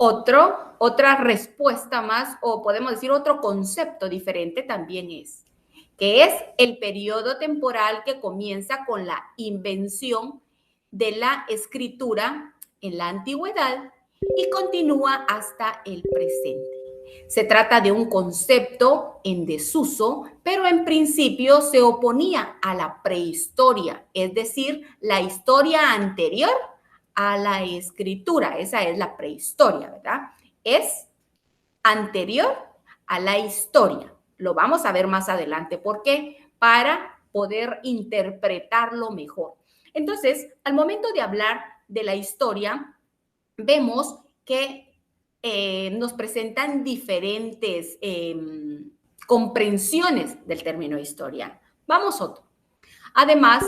Otra respuesta más, o podemos decir otro concepto diferente también es, que es el periodo temporal que comienza con la invención de la escritura en la antigüedad y continúa hasta el presente. Se trata de un concepto en desuso, pero en principio se oponía a la prehistoria, es decir, la historia anterior a la escritura. Esa es la prehistoria, ¿verdad? Es anterior a la historia. Lo vamos a ver más adelante. ¿Por qué? Para poder interpretarlo mejor. Entonces, al momento de hablar de la historia, vemos que nos presentan diferentes comprensiones del término historia. Vamos a otro. Además,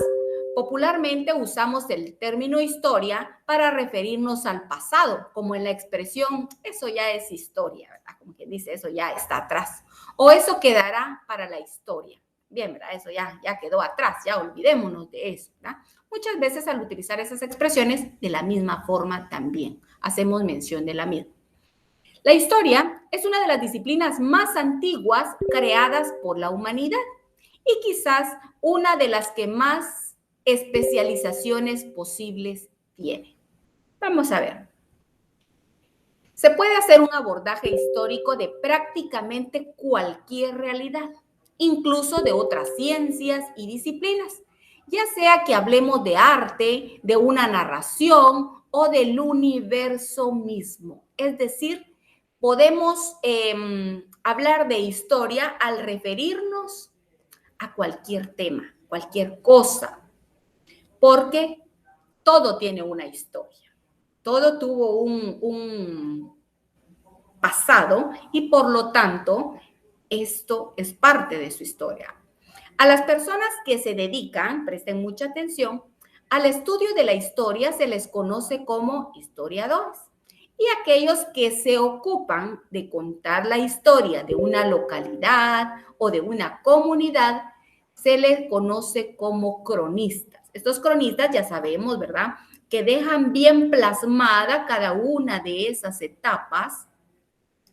popularmente usamos el término historia para referirnos al pasado, como en la expresión, eso ya es historia, ¿verdad? Como quien dice, eso ya está atrás. O eso quedará para la historia. Bien, ¿verdad? Eso ya quedó atrás, ya olvidémonos de eso, ¿verdad? Muchas veces al utilizar esas expresiones, de la misma forma también hacemos mención de la misma. La historia es una de las disciplinas más antiguas creadas por la humanidad y quizás una de las que más especializaciones posibles tiene. Vamos a ver. Se puede hacer un abordaje histórico de prácticamente cualquier realidad, incluso de otras ciencias y disciplinas, ya sea que hablemos de arte, de una narración o del universo mismo. Es decir, podemos hablar de historia al referirnos a cualquier tema, cualquier cosa, porque todo tiene una historia, todo tuvo un pasado y por lo tanto esto es parte de su historia. A las personas que se dedican, presten mucha atención, al estudio de la historia se les conoce como historiadores. Y aquellos que se ocupan de contar la historia de una localidad o de una comunidad se les conoce como cronistas. Estos cronistas ya sabemos, ¿verdad?, que dejan bien plasmada cada una de esas etapas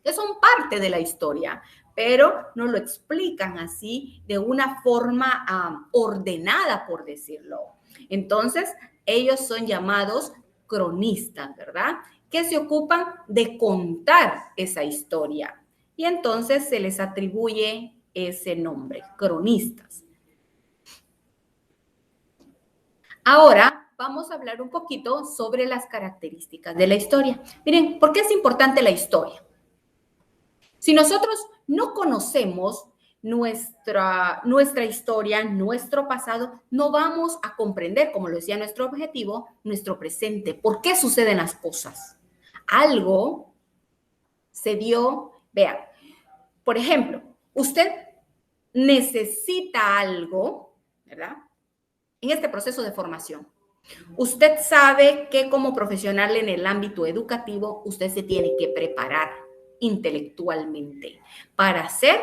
que son parte de la historia, pero no lo explican así de una forma ordenada, por decirlo. Entonces, ellos son llamados cronistas, ¿verdad?, que se ocupan de contar esa historia. Y entonces se les atribuye ese nombre, cronistas. Ahora vamos a hablar un poquito sobre las características de la historia. Miren, ¿por qué es importante la historia? Si nosotros no conocemos nuestra historia, nuestro pasado, no vamos a comprender, como lo decía nuestro objetivo, nuestro presente. ¿Por qué suceden las cosas? Algo se dio, vean, por ejemplo, usted necesita algo, ¿verdad?, en este proceso de formación. Usted sabe que como profesional en el ámbito educativo, usted se tiene que preparar intelectualmente para ser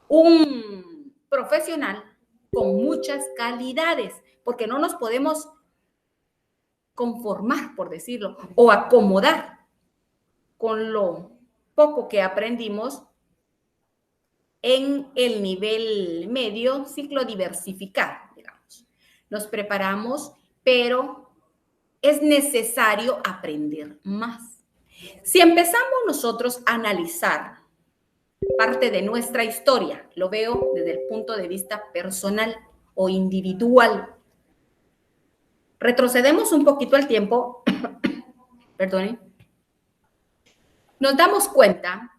un profesional con muchas calidades, porque no nos podemos conformar, por decirlo, o acomodar con lo poco que aprendimos en el nivel medio, ciclo diversificar, digamos. Nos preparamos, pero es necesario aprender más. Si empezamos nosotros a analizar parte de nuestra historia, lo veo desde el punto de vista personal o individual. Retrocedemos un poquito al tiempo, perdonen, nos damos cuenta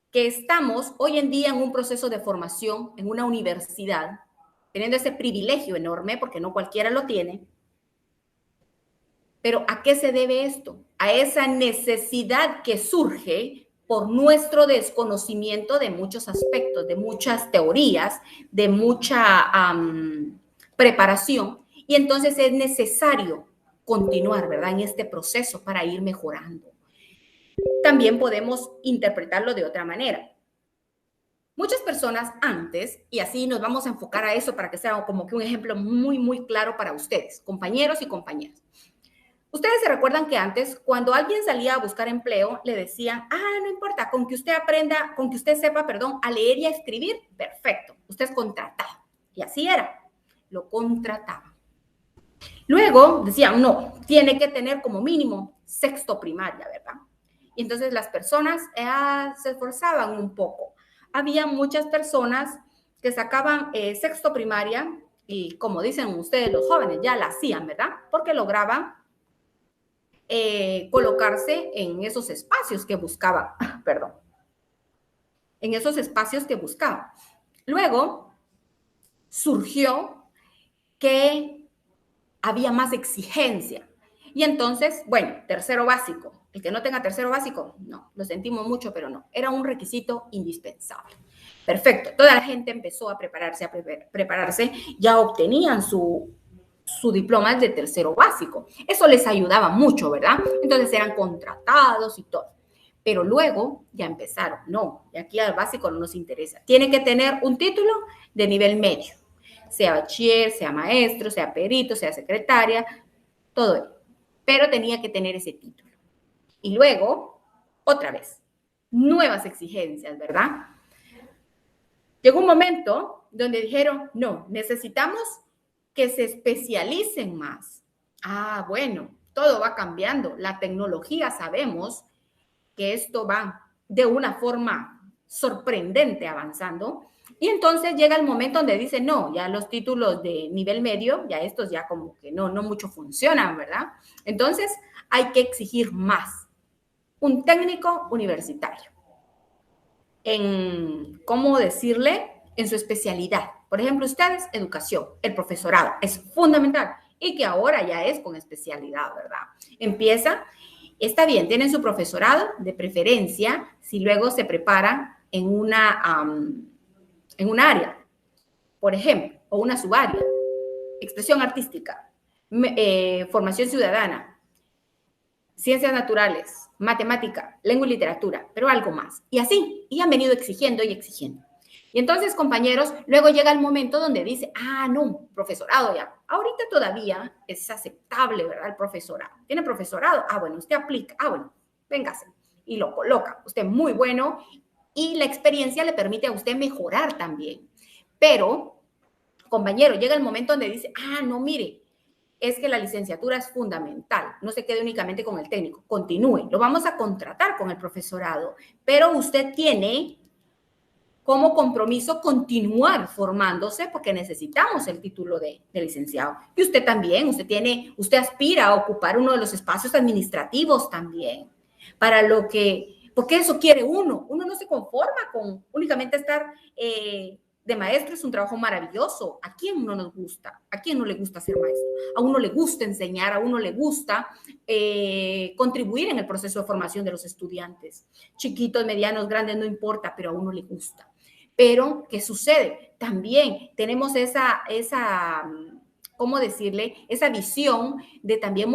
que estamos hoy en día en un proceso de formación en una universidad, teniendo ese privilegio enorme, porque no cualquiera lo tiene. Pero ¿a qué se debe esto? A esa necesidad que surge por nuestro desconocimiento de muchos aspectos, de muchas teorías, de mucha preparación. Y entonces es necesario continuar, ¿verdad?, en este proceso para ir mejorando. También podemos interpretarlo de otra manera. Muchas personas antes, y así nos vamos a enfocar a eso para que sea como que un ejemplo muy, muy claro para ustedes, compañeros y compañeras. Ustedes se recuerdan que antes, cuando alguien salía a buscar empleo, le decían, no importa, con que usted aprenda, con que usted sepa, perdón, a leer y a escribir, perfecto, usted es contratado. Y así era, lo contrataban. Luego decían, no, tiene que tener como mínimo sexto primaria, ¿verdad? Y entonces las personas se esforzaban un poco. Había muchas personas que sacaban sexto primaria y, como dicen ustedes los jóvenes, ya la hacían, ¿verdad? Porque lograban colocarse en esos espacios que buscaban, perdón, en esos espacios que buscaban. Luego surgió que había más exigencia. Y entonces, bueno, tercero básico. El que no tenga tercero básico, no, lo sentimos mucho, pero no. Era un requisito indispensable. Perfecto. Toda la gente empezó a prepararse, ya obtenían su diploma de tercero básico. Eso les ayudaba mucho, ¿verdad? Entonces eran contratados y todo. Pero luego ya empezaron, no, y aquí al básico no nos interesa. Tiene que tener un título de nivel medio, sea bachiller, sea maestro, sea perito, sea secretaria, todo ello. Pero tenía que tener ese título. Y luego, otra vez, nuevas exigencias, ¿verdad? Llegó un momento donde dijeron, no, necesitamos que se especialicen más. Bueno, todo va cambiando. La tecnología, sabemos que esto va de una forma sorprendente avanzando. Y entonces llega el momento donde dicen, no, ya los títulos de nivel medio, ya estos ya como que no mucho funcionan, ¿verdad? Entonces hay que exigir más. Un técnico universitario. En, ¿cómo decirle? En su especialidad. Por ejemplo, ustedes, educación, el profesorado es fundamental y que ahora ya es con especialidad, ¿verdad? Empieza, está bien, tienen su profesorado de preferencia si luego se preparan en un área, por ejemplo, o una subárea, expresión artística, formación ciudadana, ciencias naturales, matemática, lengua y literatura, pero algo más. Y así, y han venido exigiendo y exigiendo. Y entonces, compañeros, luego llega el momento donde dice, no, profesorado ya. Ahorita todavía es aceptable, ¿verdad? El profesorado. ¿Tiene profesorado? Bueno, usted aplica. Bueno, véngase. Y lo coloca. Usted muy bueno y la experiencia le permite a usted mejorar también. Pero, compañero, llega el momento donde dice, no, mire, es que la licenciatura es fundamental, no se quede únicamente con el técnico, continúe, lo vamos a contratar con el profesorado, pero usted tiene como compromiso continuar formándose porque necesitamos el título de licenciado. Y usted también, usted aspira a ocupar uno de los espacios administrativos también, porque eso quiere uno no se conforma con únicamente estar de maestro, es un trabajo maravilloso. ¿A quién no nos gusta? ¿A quién no le gusta ser maestro? A uno le gusta enseñar, a uno le gusta contribuir en el proceso de formación de los estudiantes. Chiquitos, medianos, grandes, no importa, pero a uno le gusta. Pero, ¿qué sucede? También tenemos ¿cómo decirle? Esa visión de también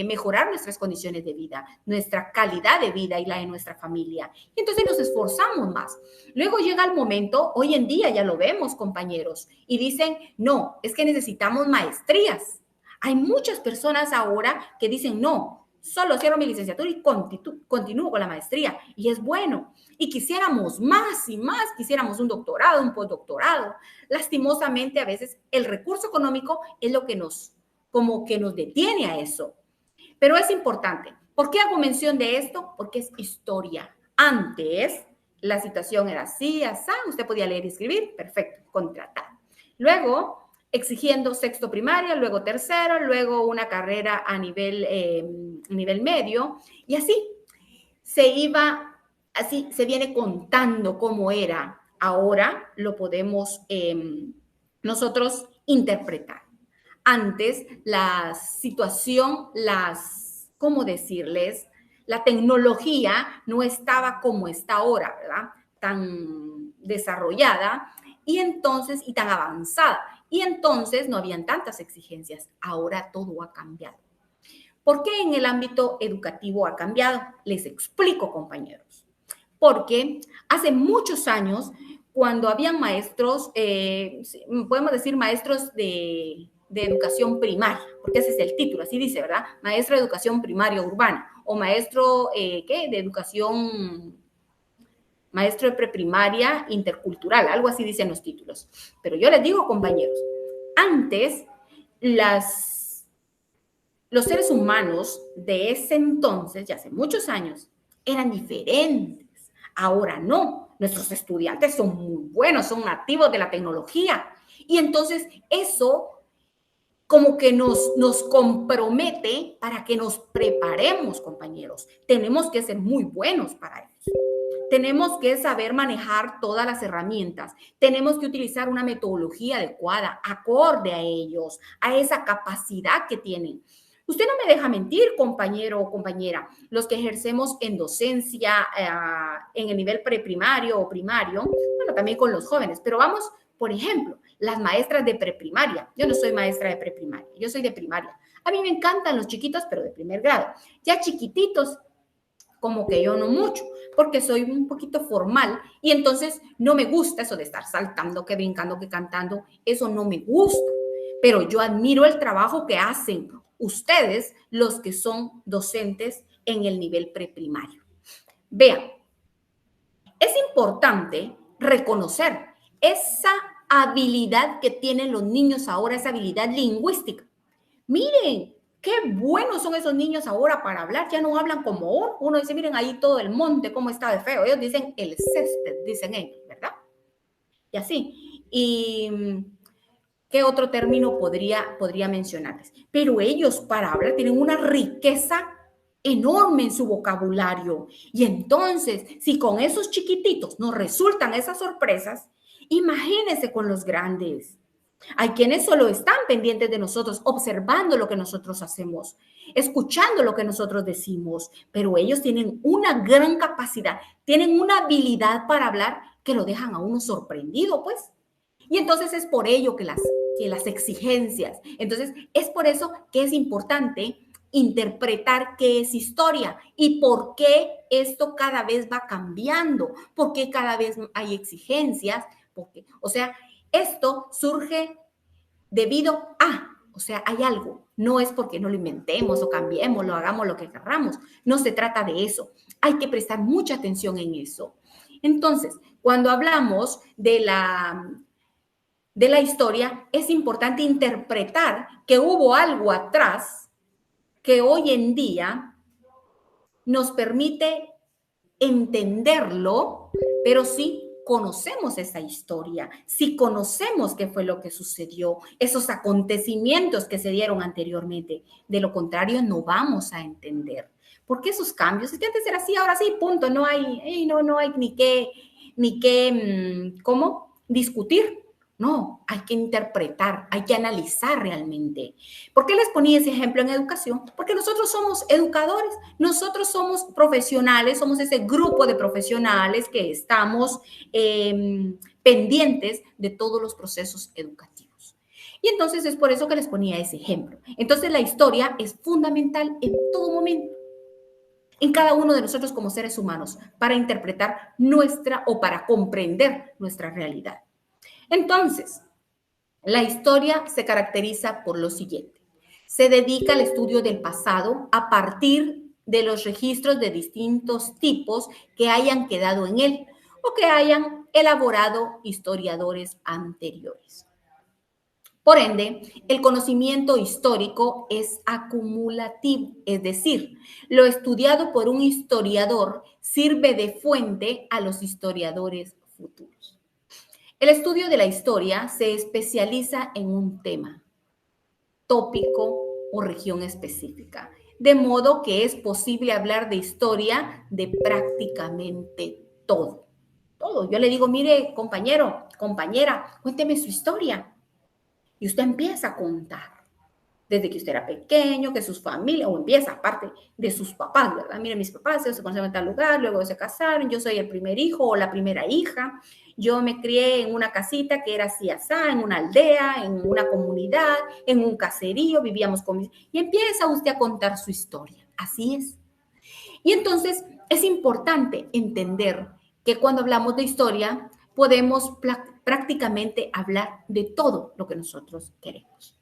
mejorar nuestras condiciones de vida, nuestra calidad de vida y la de nuestra familia. Y entonces nos esforzamos más. Luego llega el momento, hoy en día ya lo vemos, compañeros, y dicen, no, es que necesitamos maestrías. Hay muchas personas ahora que dicen, no, solo cierro mi licenciatura y continúo con la maestría. Y es bueno. Y quisiéramos más y más, quisiéramos un doctorado, un postdoctorado. Lastimosamente, a veces el recurso económico es lo que nos detiene a eso. Pero es importante. ¿Por qué hago mención de esto? Porque es historia. Antes, la situación era así, así, usted podía leer y escribir, perfecto, contratar. Luego, exigiendo sexto primaria, luego tercero, luego una carrera a nivel medio, y así se viene contando cómo era. Ahora lo podemos nosotros interpretar. Antes la situación, ¿cómo decirles? La tecnología no estaba como está ahora, ¿verdad? Tan desarrollada y tan avanzada. Y entonces no habían tantas exigencias. Ahora todo ha cambiado. ¿Por qué en el ámbito educativo ha cambiado? Les explico, compañeros. Porque hace muchos años, cuando habían maestros, podemos decir maestros de de educación primaria, porque ese es el título, así dice, ¿verdad? Maestro de educación primaria urbana o maestro, de educación, maestro de preprimaria intercultural, algo así dicen los títulos. Pero yo les digo, compañeros, antes los seres humanos de ese entonces, ya hace muchos años, eran diferentes. Ahora no. Nuestros estudiantes son muy buenos, son nativos de la tecnología. Y entonces eso como que nos compromete para que nos preparemos, compañeros. Tenemos que ser muy buenos para ellos. Tenemos que saber manejar todas las herramientas. Tenemos que utilizar una metodología adecuada, acorde a ellos, a esa capacidad que tienen. Usted no me deja mentir, compañero o compañera, los que ejercemos en docencia, en el nivel preprimario o primario, bueno, también con los jóvenes, pero vamos, por ejemplo, las maestras de preprimaria. Yo no soy maestra de preprimaria, yo soy de primaria. A mí me encantan los chiquitos, pero de primer grado. Ya chiquititos, como que yo no mucho, porque soy un poquito formal y entonces no me gusta eso de estar saltando, que brincando, que cantando, eso no me gusta. Pero yo admiro el trabajo que hacen ustedes, los que son docentes en el nivel preprimario. Vean, es importante reconocer esa habilidad que tienen los niños ahora, esa habilidad lingüística. Miren, qué buenos son esos niños ahora para hablar, ya no hablan como uno. Uno dice, miren ahí todo el monte, cómo está de feo. Ellos dicen el césped, dicen ellos, ¿verdad? Y así. ¿Y qué otro término podría mencionarles? Pero ellos para hablar tienen una riqueza enorme en su vocabulario. Y entonces, si con esos chiquititos nos resultan esas sorpresas, imagínense con los grandes. Hay quienes solo están pendientes de nosotros, observando lo que nosotros hacemos, escuchando lo que nosotros decimos, pero ellos tienen una gran capacidad, tienen una habilidad para hablar que lo dejan a uno sorprendido, pues. Y entonces es por ello que las exigencias, entonces es por eso que es importante interpretar qué es historia y por qué esto cada vez va cambiando, por qué cada vez hay exigencias, porque, o sea, esto surge debido a, o sea, hay algo. No es porque no lo inventemos o cambiemos, lo hagamos lo que querramos. No se trata de eso. Hay que prestar mucha atención en eso. Entonces, cuando hablamos de la historia, es importante interpretar que hubo algo atrás que hoy en día nos permite entenderlo, pero sí conocemos esa historia, si conocemos qué fue lo que sucedió, esos acontecimientos que se dieron anteriormente. De lo contrario, no vamos a entender. Porque esos cambios, es que antes era así, ahora sí, punto, no hay, no hay ni qué, ¿cómo? Discutir. No, hay que interpretar, hay que analizar realmente. ¿Por qué les ponía ese ejemplo en educación? Porque nosotros somos educadores, nosotros somos profesionales, somos ese grupo de profesionales que estamos pendientes de todos los procesos educativos. Y entonces es por eso que les ponía ese ejemplo. Entonces la historia es fundamental en todo momento, en cada uno de nosotros como seres humanos, para interpretar nuestra o para comprender nuestra realidad. Entonces, la historia se caracteriza por lo siguiente. Se dedica al estudio del pasado a partir de los registros de distintos tipos que hayan quedado en él o que hayan elaborado historiadores anteriores. Por ende, el conocimiento histórico es acumulativo, es decir, lo estudiado por un historiador sirve de fuente a los historiadores futuros. El estudio de la historia se especializa en un tema, tópico o región específica, de modo que es posible hablar de historia de prácticamente todo. Todo. Yo le digo, mire, compañero, compañera, cuénteme su historia. Y usted empieza a contar. Desde que usted era pequeño, que sus familias, o empieza aparte de sus papás, ¿verdad? Mire, mis papás se conocieron en tal lugar, luego se casaron, yo soy el primer hijo o la primera hija, yo me crié en una casita que era así, asá, en una aldea, en una comunidad, en un caserío, vivíamos con mis... Y empieza usted a contar su historia, así es. Y entonces es importante entender que cuando hablamos de historia podemos prácticamente hablar de todo lo que nosotros queremos.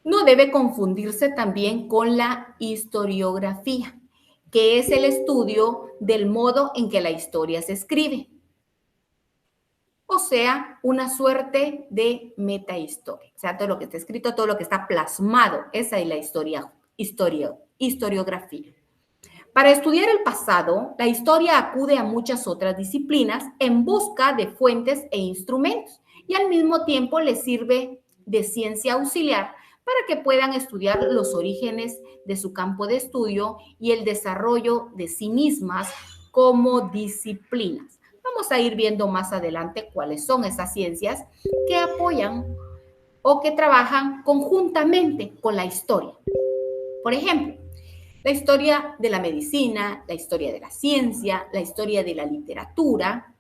No debe confundirse también con la historiografía, que es el estudio del modo en que la historia se escribe. O sea, una suerte de metahistoria. O sea, todo lo que está escrito, todo lo que está plasmado, esa es la historiografía. Para estudiar el pasado, la historia acude a muchas otras disciplinas en busca de fuentes e instrumentos y al mismo tiempo les sirve de ciencia auxiliar para que puedan estudiar los orígenes de su campo de estudio y el desarrollo de sí mismas como disciplinas. Vamos a ir viendo más adelante cuáles son esas ciencias que apoyan o que trabajan conjuntamente con la historia. Por ejemplo, la historia de la medicina, la historia de la ciencia, la historia de la literatura.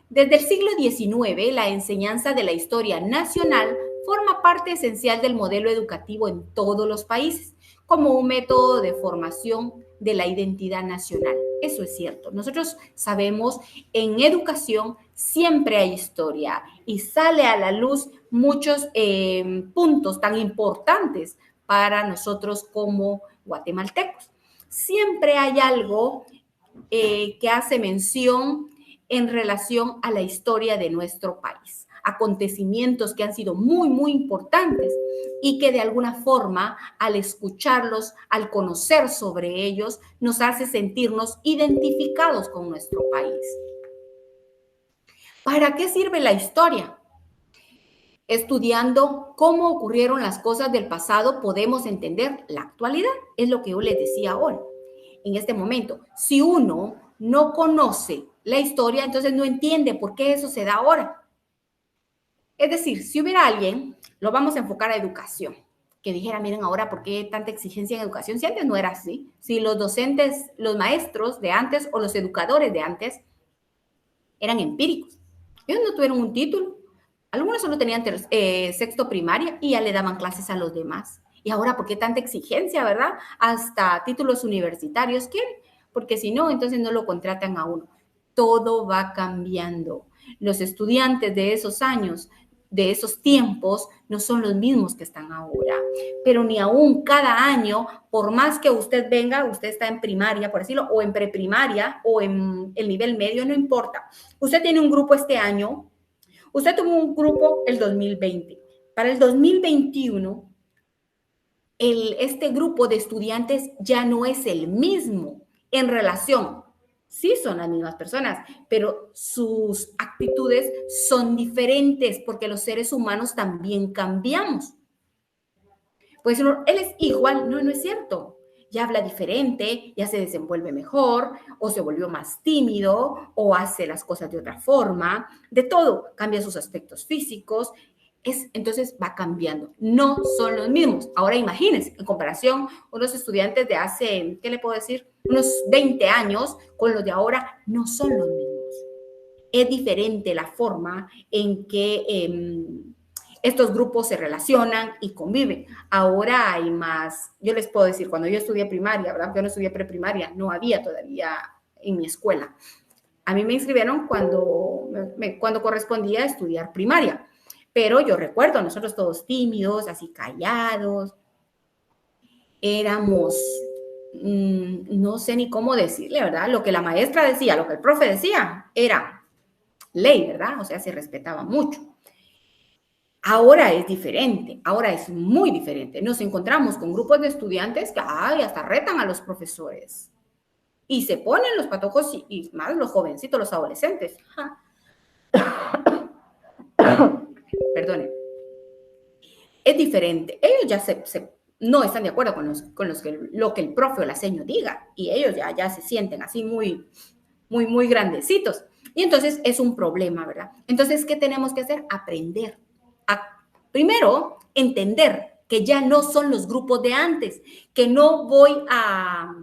Desde el siglo XIX, la enseñanza de la historia nacional forma parte esencial del modelo educativo en todos los países, como un método de formación de la identidad nacional. Eso es cierto. Nosotros sabemos, en educación siempre hay historia y sale a la luz muchos puntos tan importantes para nosotros como guatemaltecos. Siempre hay algo que hace mención en relación a la historia de nuestro país, acontecimientos que han sido muy, muy importantes y que de alguna forma, al escucharlos, al conocer sobre ellos, nos hace sentirnos identificados con nuestro país. ¿Para qué sirve la historia? Estudiando cómo ocurrieron las cosas del pasado, podemos entender la actualidad. Es lo que yo les decía ahora. En este momento, si uno no conoce la historia, entonces no entiende por qué eso se da ahora. Es decir, si hubiera alguien, lo vamos a enfocar a educación, que dijera, miren ahora, ¿por qué tanta exigencia en educación? Si antes no era así, si los docentes, los maestros de antes o los educadores de antes eran empíricos. Ellos no tuvieron un título. Algunos solo tenían sexto primaria y ya le daban clases a los demás. Y ahora, ¿por qué tanta exigencia, verdad? Hasta títulos universitarios quieren, porque si no, entonces no lo contratan a uno. Todo va cambiando. Los estudiantes de esos años, de esos tiempos, no son los mismos que están ahora. Pero ni aún cada año, por más que usted venga, usted está en primaria, por decirlo, o en preprimaria, o en el nivel medio, no importa. Usted tiene un grupo este año. Usted tuvo un grupo el 2020. Para el 2021, este grupo de estudiantes ya no es el mismo en relación. Sí son las mismas personas, pero sus actitudes son diferentes porque los seres humanos también cambiamos. Pues él es igual, no es cierto. Ya habla diferente, ya se desenvuelve mejor, o se volvió más tímido, o hace las cosas de otra forma, de todo, cambia sus aspectos físicos, entonces va cambiando. No son los mismos. Ahora imagínense, en comparación, unos estudiantes de hace, ¿qué le puedo decir? Unos 20 años con los de ahora, no son los mismos. Es diferente la forma en que estos grupos se relacionan y conviven. Ahora hay más, yo les puedo decir, cuando yo estudié primaria, ¿verdad? Yo no estudié preprimaria, no había todavía en mi escuela. A mí me inscribieron cuando correspondía estudiar primaria, pero yo recuerdo, nosotros todos tímidos, así callados, éramos, no sé ni cómo decirle, ¿verdad? Lo que la maestra decía, lo que el profe decía, era ley, ¿verdad? O sea, se respetaba mucho. Ahora es diferente, ahora es muy diferente. Nos encontramos con grupos de estudiantes que hasta retan a los profesores y se ponen los patojos y más los jovencitos, los adolescentes. Perdone. Es diferente. Ellos ya no están de acuerdo con lo que el profe o la seño diga y ellos ya se sienten así muy, muy, muy grandecitos. Y entonces es un problema, ¿verdad? Entonces, ¿qué tenemos que hacer? Aprender. Primero, entender que ya no son los grupos de antes, que no voy a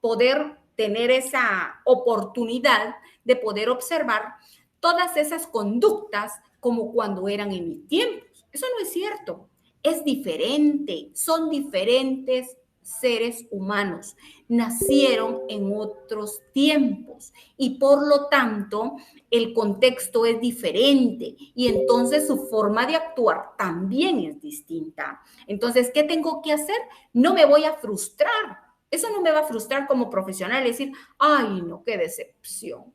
poder tener esa oportunidad de poder observar todas esas conductas como cuando eran en mis tiempos. Eso no es cierto. Es diferente, son diferentes seres humanos, nacieron en otros tiempos y por lo tanto el contexto es diferente y entonces su forma de actuar también es distinta. Entonces, ¿qué tengo que hacer? No me voy a frustrar. Eso no me va a frustrar como profesional, decir, ay, no, qué decepción.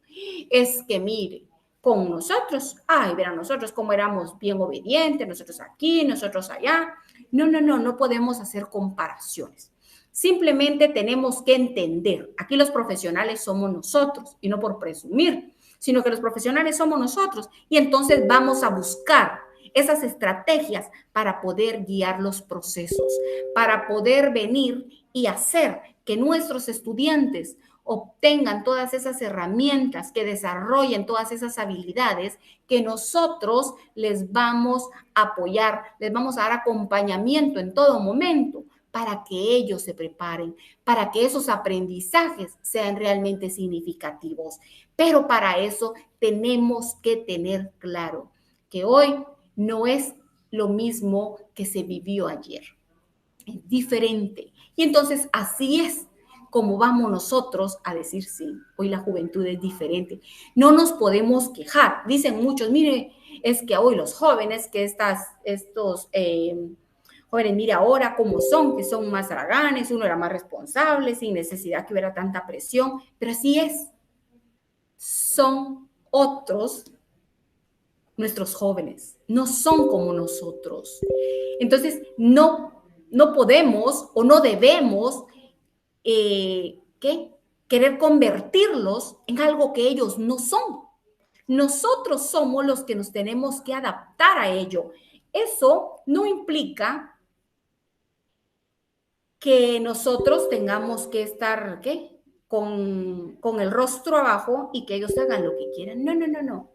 Es que mire, con nosotros, ay, verán nosotros cómo éramos bien obedientes, nosotros aquí, nosotros allá. No, no, no, no podemos hacer comparaciones. Simplemente tenemos que entender, aquí los profesionales somos nosotros, y no por presumir, sino que los profesionales somos nosotros, y entonces vamos a buscar esas estrategias para poder guiar los procesos, para poder venir y hacer que nuestros estudiantes obtengan todas esas herramientas, que desarrollen todas esas habilidades que nosotros les vamos a apoyar, les vamos a dar acompañamiento en todo momento para que ellos se preparen, para que esos aprendizajes sean realmente significativos. Pero para eso tenemos que tener claro que hoy no es lo mismo que se vivió ayer. Es diferente. Y entonces así es como vamos nosotros a decir sí. Hoy la juventud es diferente. No nos podemos quejar. Dicen muchos, mire, es que hoy los jóvenes, que estos jóvenes, mire ahora cómo son, que son más haraganes, uno era más responsable, sin necesidad que hubiera tanta presión. Pero así es. Son otros nuestros jóvenes. No son como nosotros. Entonces, no podemos o no debemos querer convertirlos en algo que ellos no son. Nosotros somos los que nos tenemos que adaptar a ello. Eso no implica que nosotros tengamos que estar con el rostro abajo y que ellos hagan lo que quieran. No, no, no, no.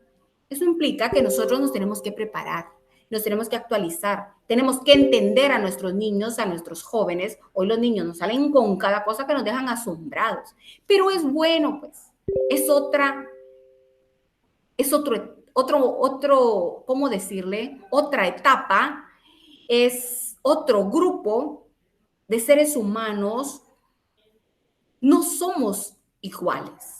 Eso implica que nosotros nos tenemos que preparar, nos tenemos que actualizar, tenemos que entender a nuestros niños, a nuestros jóvenes. Hoy los niños nos salen con cada cosa que nos dejan asombrados, pero es bueno, pues, es otro, ¿cómo decirle? Otra etapa, es otro grupo de seres humanos. No somos iguales.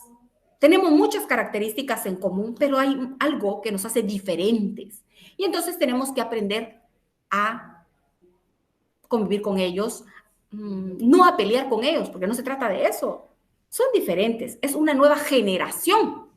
Tenemos muchas características en común, pero hay algo que nos hace diferentes. Y entonces tenemos que aprender a convivir con ellos, no a pelear con ellos, porque no se trata de eso. Son diferentes. Es una nueva generación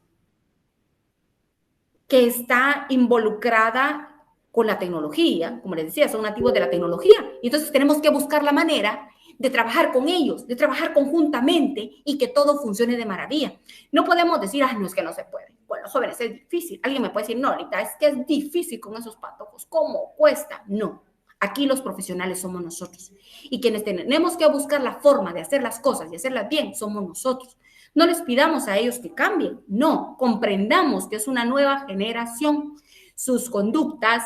que está involucrada con la tecnología. Como les decía, son nativos de la tecnología. Y entonces tenemos que buscar la manera de trabajar con ellos, de trabajar conjuntamente y que todo funcione de maravilla. No podemos decir, no, es que no se puede. Con los jóvenes es difícil. Alguien me puede decir, no, ahorita es que es difícil con esos patojos. ¿Cómo cuesta? No. Aquí los profesionales somos nosotros. Y quienes tenemos que buscar la forma de hacer las cosas y hacerlas bien somos nosotros. No les pidamos a ellos que cambien. No, comprendamos que es una nueva generación. Sus conductas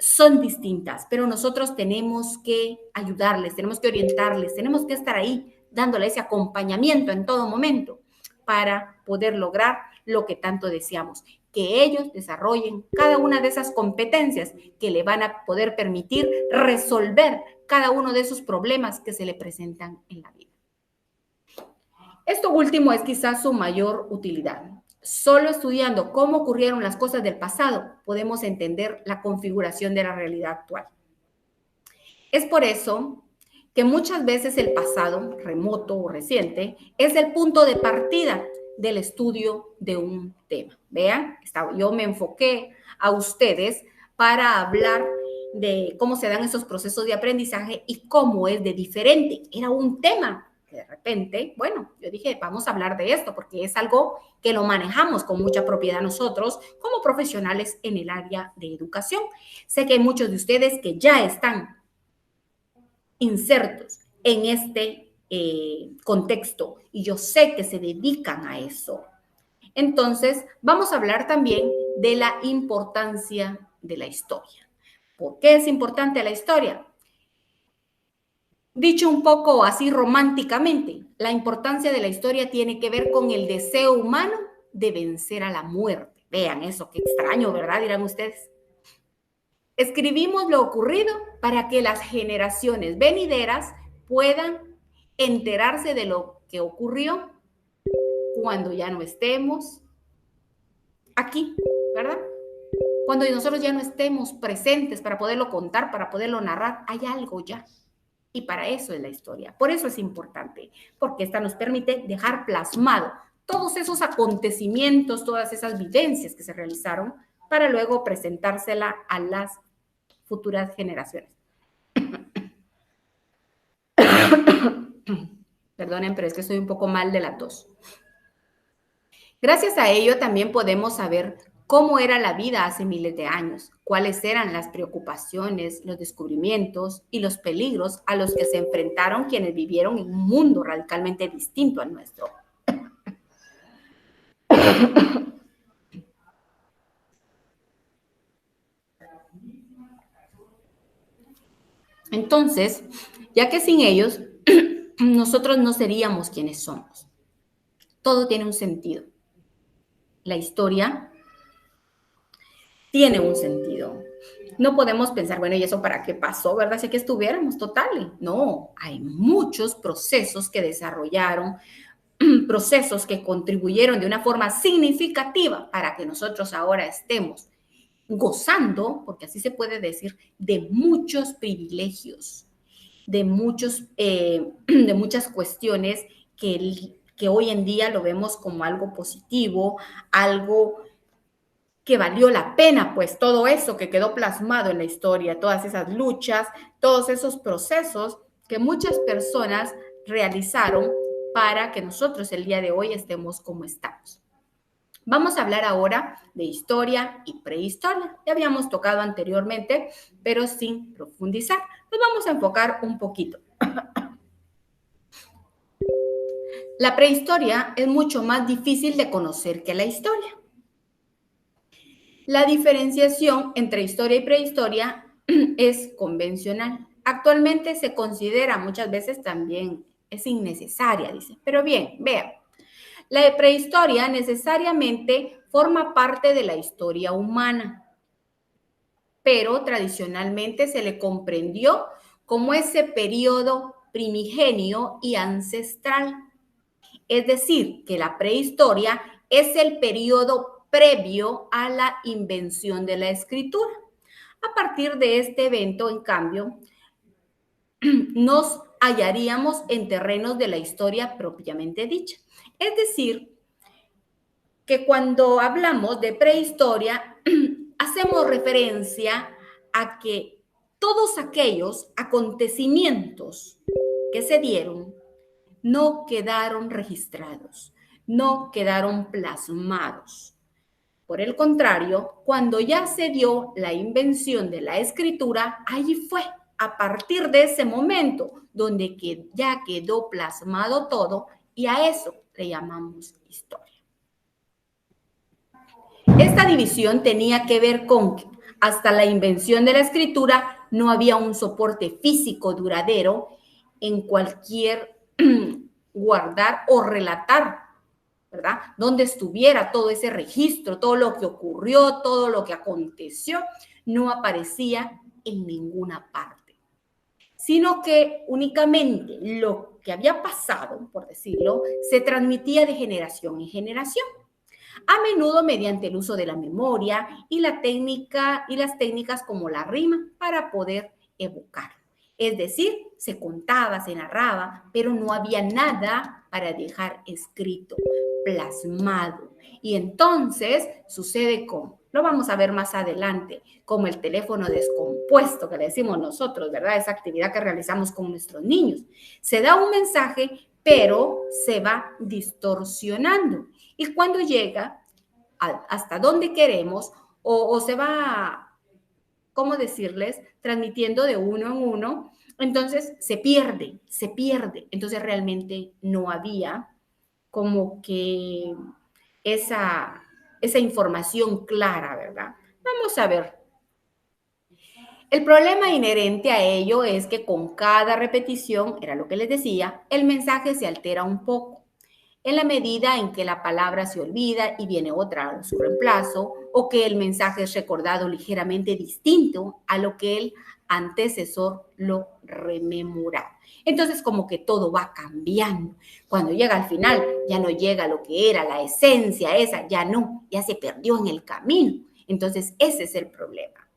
son distintas, pero nosotros tenemos que ayudarles, tenemos que orientarles, tenemos que estar ahí dándole ese acompañamiento en todo momento para poder lograr lo que tanto deseamos, que ellos desarrollen cada una de esas competencias que le van a poder permitir resolver cada uno de esos problemas que se le presentan en la vida. Esto último es quizás su mayor utilidad. Solo estudiando cómo ocurrieron las cosas del pasado podemos entender la configuración de la realidad actual. Es por eso que muchas veces el pasado, remoto o reciente, es el punto de partida del estudio de un tema. Vean, yo me enfoqué a ustedes para hablar de cómo se dan esos procesos de aprendizaje y cómo es de diferente. Era un tema que de repente, bueno, yo dije, vamos a hablar de esto porque es algo que lo manejamos con mucha propiedad nosotros como profesionales en el área de educación. Sé que hay muchos de ustedes que ya están insertos en este contexto y yo sé que se dedican a eso. Entonces, vamos a hablar también de la importancia de la historia. ¿Por qué es importante la historia? Dicho un poco así románticamente, la importancia de la historia tiene que ver con el deseo humano de vencer a la muerte. Vean eso, qué extraño, ¿verdad? Dirán ustedes. Escribimos lo ocurrido para que las generaciones venideras puedan enterarse de lo que ocurrió cuando ya no estemos aquí, ¿verdad? Cuando nosotros ya no estemos presentes para poderlo contar, para poderlo narrar, hay algo ya. Y para eso es la historia. Por eso es importante, porque esta nos permite dejar plasmado todos esos acontecimientos, todas esas vivencias que se realizaron para luego presentársela a las futuras generaciones. Perdonen, pero es que estoy un poco mal de la tos. Gracias a ello también podemos saber cómo era la vida hace miles de años, cuáles eran las preocupaciones, los descubrimientos y los peligros a los que se enfrentaron quienes vivieron en un mundo radicalmente distinto al nuestro. Entonces, ya que sin ellos, nosotros no seríamos quienes somos. Todo tiene un sentido. La historia tiene un sentido. No podemos pensar, bueno, ¿y eso para qué pasó, verdad? Si que estuviéramos total. No, hay muchos procesos que desarrollaron, procesos que contribuyeron de una forma significativa para que nosotros ahora estemos gozando, porque así se puede decir, de muchos privilegios, de muchas cuestiones que hoy en día lo vemos como algo positivo, algo que valió la pena, pues todo eso que quedó plasmado en la historia, todas esas luchas, todos esos procesos que muchas personas realizaron para que nosotros el día de hoy estemos como estamos. Vamos a hablar ahora de historia y prehistoria. Ya habíamos tocado anteriormente, pero sin profundizar. Nos vamos a enfocar un poquito. La prehistoria es mucho más difícil de conocer que la historia. La diferenciación entre historia y prehistoria es convencional. Actualmente se considera muchas veces también es innecesaria, dice. Pero bien, vean, la prehistoria necesariamente forma parte de la historia humana, pero tradicionalmente se le comprendió como ese periodo primigenio y ancestral. Es decir, que la prehistoria es el periodo previo a la invención de la escritura. A partir de este evento, en cambio, nos hallaríamos en terrenos de la historia propiamente dicha. Es decir, que cuando hablamos de prehistoria, hacemos referencia a que todos aquellos acontecimientos que se dieron no quedaron registrados, no quedaron plasmados. Por el contrario, cuando ya se dio la invención de la escritura, allí fue a partir de ese momento donde ya quedó plasmado todo y a eso le llamamos historia. Esta división tenía que ver con que hasta la invención de la escritura no había un soporte físico duradero en cualquier guardar o relatar, ¿verdad? Donde estuviera todo ese registro, todo lo que ocurrió, todo lo que aconteció, no aparecía en ninguna parte, sino que únicamente lo que había pasado, por decirlo, se transmitía de generación en generación, a menudo mediante el uso de la memoria y las técnicas como la rima para poder evocar. Es decir, se contaba, se narraba, pero no había nada para dejar escrito, plasmado. Y entonces sucede como, lo vamos a ver más adelante, como el teléfono descompuesto que le decimos nosotros, ¿verdad? Esa actividad que realizamos con nuestros niños. Se da un mensaje, pero se va distorsionando. Y cuando llega hasta donde queremos o se va, ¿cómo decirles? Transmitiendo de uno en uno, entonces se pierde. Entonces realmente no había como que esa información clara, ¿verdad? Vamos a ver. El problema inherente a ello es que con cada repetición, era lo que les decía, el mensaje se altera un poco. En la medida en que la palabra se olvida y viene otra a su reemplazo, o que el mensaje es recordado ligeramente distinto a lo que él antecesor lo rememoraba. Entonces, como que todo va cambiando. Cuando llega al final, ya no llega lo que era, la esencia esa, ya no, ya se perdió en el camino. Entonces, ese es el problema.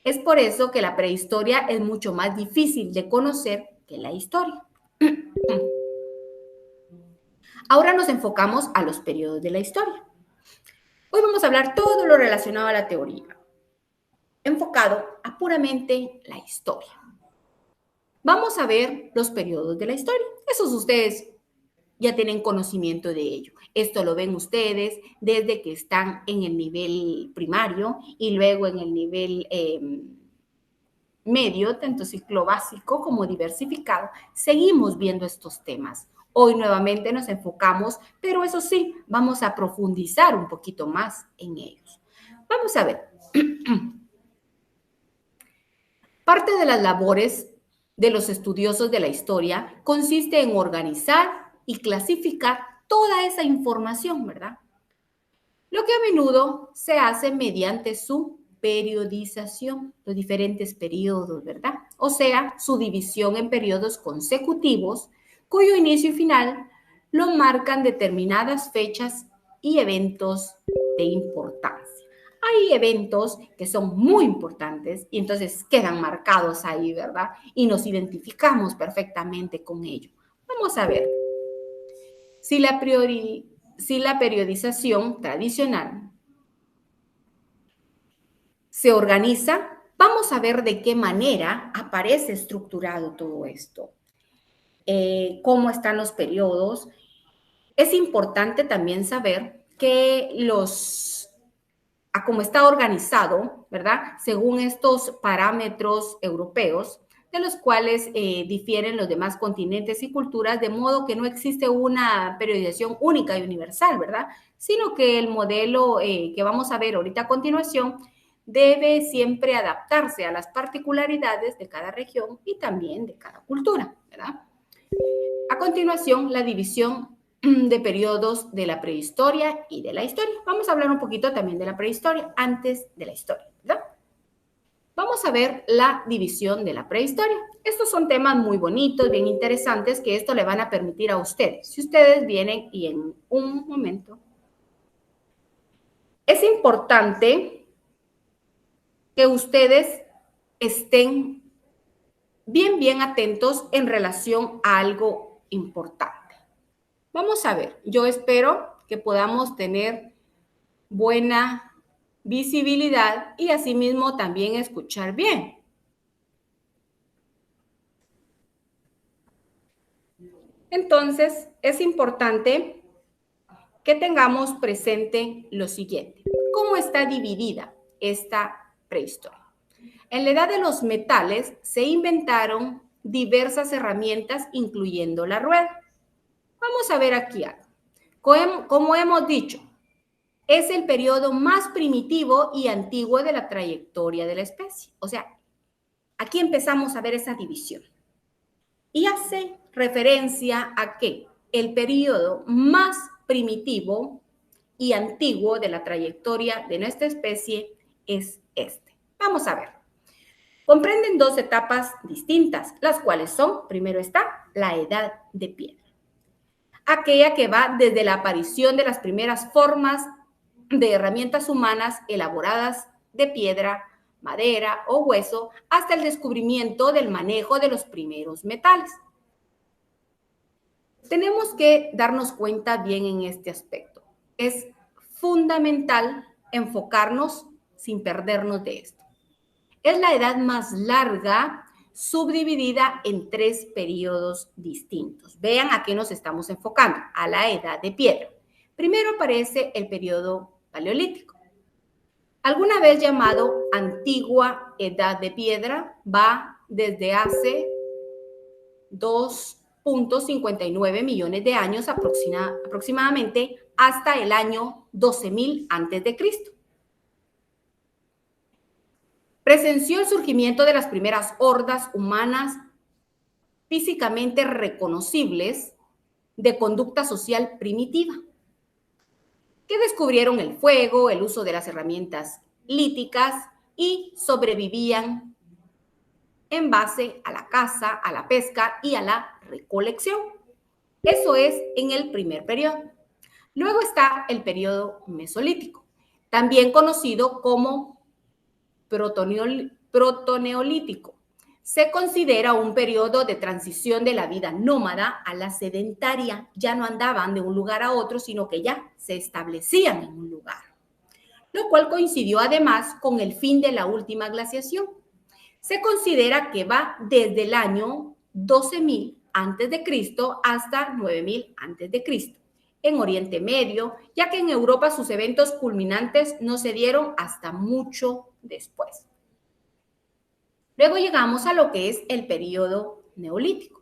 Es por eso que la prehistoria es mucho más difícil de conocer que la historia. Ahora nos enfocamos a los periodos de la historia. Hoy vamos a hablar todo lo relacionado a la teoría, enfocado a puramente la historia. Vamos a ver los periodos de la historia. Esos ustedes ya tienen conocimiento de ello. Esto lo ven ustedes desde que están en el nivel primario y luego en el nivel medio, tanto ciclo básico como diversificado. Seguimos viendo estos temas. Hoy nuevamente nos enfocamos, pero eso sí, vamos a profundizar un poquito más en ellos. Vamos a ver. Parte de las labores de los estudiosos de la historia consiste en organizar y clasificar toda esa información, ¿verdad? Lo que a menudo se hace mediante su periodización, los diferentes periodos, ¿verdad? O sea, su división en periodos consecutivos, cuyo inicio y final lo marcan determinadas fechas y eventos de importancia. Hay eventos que son muy importantes y entonces quedan marcados ahí, ¿verdad? Y nos identificamos perfectamente con ello. Vamos a ver. Si la periodización tradicional se organiza, vamos a ver de qué manera aparece estructurado todo esto, cómo están los periodos. Es importante también saber que a cómo está organizado, ¿verdad? Según estos parámetros europeos, de los cuales difieren los demás continentes y culturas, de modo que no existe una periodización única y universal, ¿verdad? Sino que el modelo que vamos a ver ahorita a continuación debe siempre adaptarse a las particularidades de cada región y también de cada cultura, ¿verdad? A continuación, la división de periodos de la prehistoria y de la historia. Vamos a hablar un poquito también de la prehistoria antes de la historia, ¿verdad? Vamos a ver la división de la prehistoria. Estos son temas muy bonitos, bien interesantes, que esto le van a permitir a ustedes. Si ustedes vienen y en un momento, es importante que ustedes estén bien atentos en relación a algo importante. Vamos a ver, yo espero que podamos tener buena visibilidad y asimismo también escuchar bien. Entonces, es importante que tengamos presente lo siguiente. ¿Cómo está dividida esta prehistoria? En la edad de los metales se inventaron diversas herramientas, incluyendo la rueda. Vamos a ver aquí algo. Como hemos dicho, es el periodo más primitivo y antiguo de la trayectoria de la especie. O sea, aquí empezamos a ver esa división. Y hace referencia a que el periodo más primitivo y antiguo de la trayectoria de nuestra especie es este. Vamos a ver. Comprenden dos etapas distintas, las cuales son, primero está la edad de piedra, aquella que va desde la aparición de las primeras formas de herramientas humanas elaboradas de piedra, madera o hueso, hasta el descubrimiento del manejo de los primeros metales. Tenemos que darnos cuenta bien en este aspecto. Es fundamental enfocarnos sin perdernos de esto. Es la edad más larga, subdividida en 3 periodos distintos. Vean a qué nos estamos enfocando, a la edad de piedra. Primero aparece el periodo paleolítico, alguna vez llamado antigua edad de piedra, va desde hace 2.59 millones de años aproximadamente hasta el año 12.000 antes de Cristo. Presenció el surgimiento de las primeras hordas humanas físicamente reconocibles de conducta social primitiva, que descubrieron el fuego, el uso de las herramientas líticas y sobrevivían en base a la caza, a la pesca y a la recolección. Eso es en el primer periodo. Luego está el periodo mesolítico, también conocido como protoneolítico. Se considera un periodo de transición de la vida nómada a la sedentaria. Ya no andaban de un lugar a otro, sino que ya se establecían en un lugar, lo cual coincidió además con el fin de la última glaciación. Se considera que va desde el año 12.000 a.C. hasta 9.000 a.C. en Oriente Medio, ya que en Europa sus eventos culminantes no se dieron hasta mucho después. Luego llegamos a lo que es el periodo neolítico,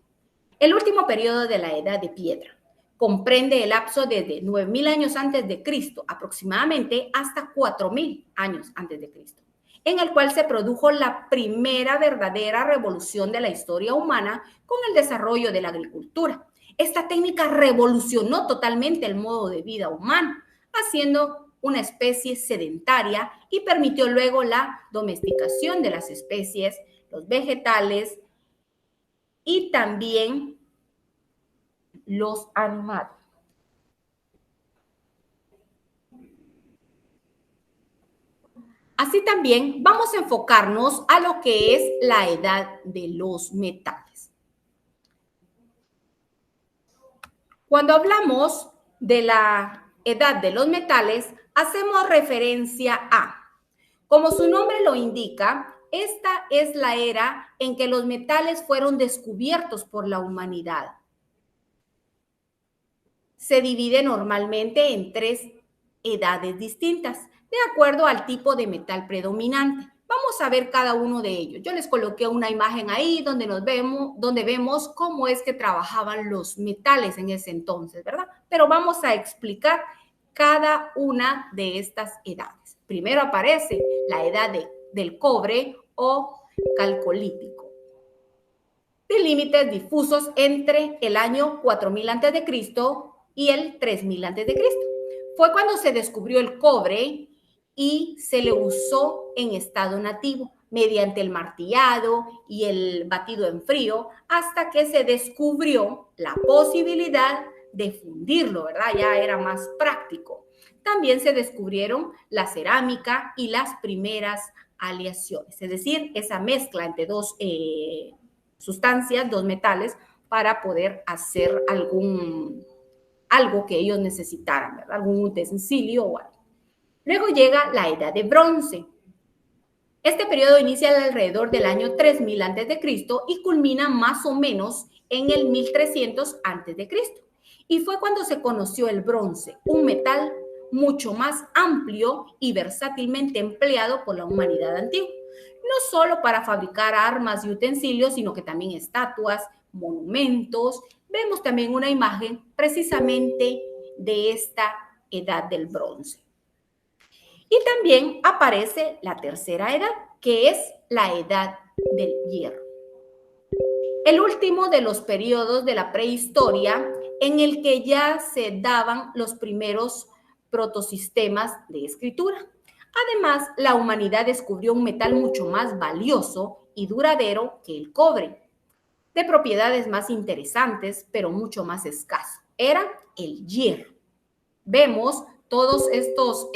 el último periodo de la Edad de Piedra. Comprende el lapso desde 9.000 años antes de Cristo aproximadamente hasta 4.000 años antes de Cristo, en el cual se produjo la primera verdadera revolución de la historia humana con el desarrollo de la agricultura. Esta técnica revolucionó totalmente el modo de vida humano, haciendo una especie sedentaria y permitió luego la domesticación de las especies, los vegetales y también los animales. Así también vamos a enfocarnos a lo que es la edad de los metales. Cuando hablamos de la edad de los metales, hacemos referencia a, como su nombre lo indica, esta es la era en que los metales fueron descubiertos por la humanidad. Se divide normalmente en 3 edades distintas, de acuerdo al tipo de metal predominante. Vamos a ver cada uno de ellos. Yo les coloqué una imagen ahí donde vemos cómo es que trabajaban los metales en ese entonces, ¿verdad? Pero vamos a explicar cada una de estas edades. Primero aparece la edad del cobre o calcolítico, de límites difusos entre el año 4.000 a.C. y el 3.000 a.C. Fue cuando se descubrió el cobre y se le usó en estado nativo mediante el martillado y el batido en frío hasta que se descubrió la posibilidad de fundirlo, ¿verdad? Ya era más práctico. También se descubrieron la cerámica y las primeras aleaciones, es decir, esa mezcla entre dos sustancias, dos metales, para poder hacer algo que ellos necesitaran, ¿verdad? Algún utensilio o algo. Luego llega la Edad de Bronce. Este periodo inicia alrededor del año 3000 a.C. y culmina más o menos en el 1300 a.C. Y fue cuando se conoció el bronce, un metal mucho más amplio y versátilmente empleado por la humanidad antigua. No solo para fabricar armas y utensilios, sino que también estatuas, monumentos. Vemos también una imagen precisamente de esta edad del bronce. Y también aparece la tercera edad, que es la edad del hierro. El último de los periodos de la prehistoria en el que ya se daban los primeros protosistemas de escritura. Además, la humanidad descubrió un metal mucho más valioso y duradero que el cobre, de propiedades más interesantes, pero mucho más escaso. Era el hierro. Vemos todos estos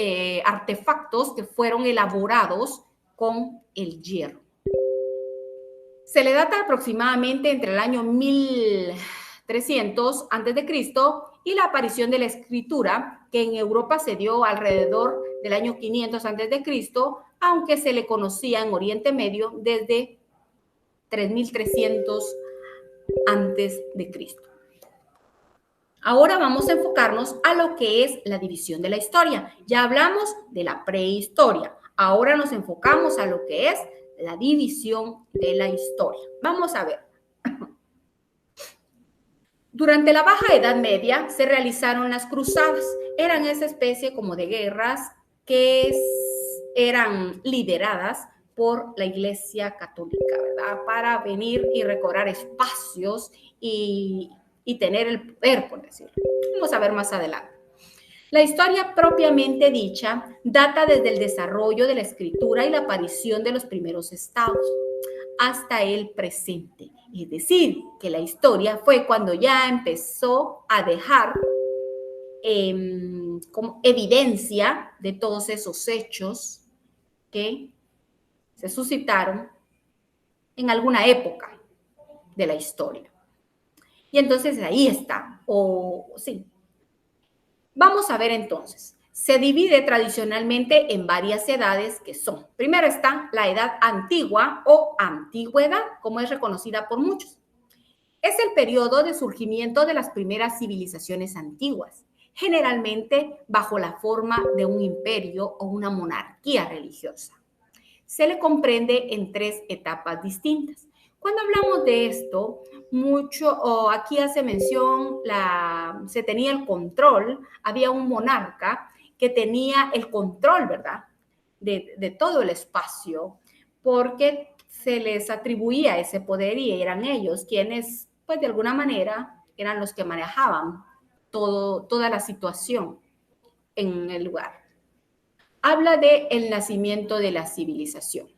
artefactos que fueron elaborados con el hierro. Se le data aproximadamente entre el año 1300 a.C. y la aparición de la escritura, que en Europa se dio alrededor del año 500 a.C., aunque se le conocía en Oriente Medio desde 3300 a.C. Ahora vamos a enfocarnos a lo que es la división de la historia. Ya hablamos de la prehistoria. Ahora nos enfocamos a lo que es la división de la historia. Vamos a ver. Durante la Baja Edad Media se realizaron las cruzadas. Eran esa especie como de guerras que eran lideradas por la Iglesia Católica, ¿verdad? Para venir y recorrer espacios y tener el poder, por decirlo. Vamos a ver más adelante. La historia propiamente dicha data desde el desarrollo de la escritura y la aparición de los primeros estados. hasta el presente. Es decir, que la historia fue cuando ya empezó a dejar como evidencia de todos esos hechos que se suscitaron en alguna época de la historia. Y entonces ahí está, sí. Vamos a ver entonces. Se divide tradicionalmente en varias edades que son. Primero está la edad antigua o antigüedad, como es reconocida por muchos. Es el periodo de surgimiento de las primeras civilizaciones antiguas, generalmente bajo la forma de un imperio o una monarquía religiosa. Se le comprende en 3 etapas distintas. Cuando hablamos de esto, aquí hace mención, se tenía el control, había un monarca que tenía el control, ¿verdad? De todo el espacio, porque se les atribuía ese poder y eran ellos quienes, pues de alguna manera, eran los que manejaban toda la situación en el lugar. Habla del nacimiento de la civilización,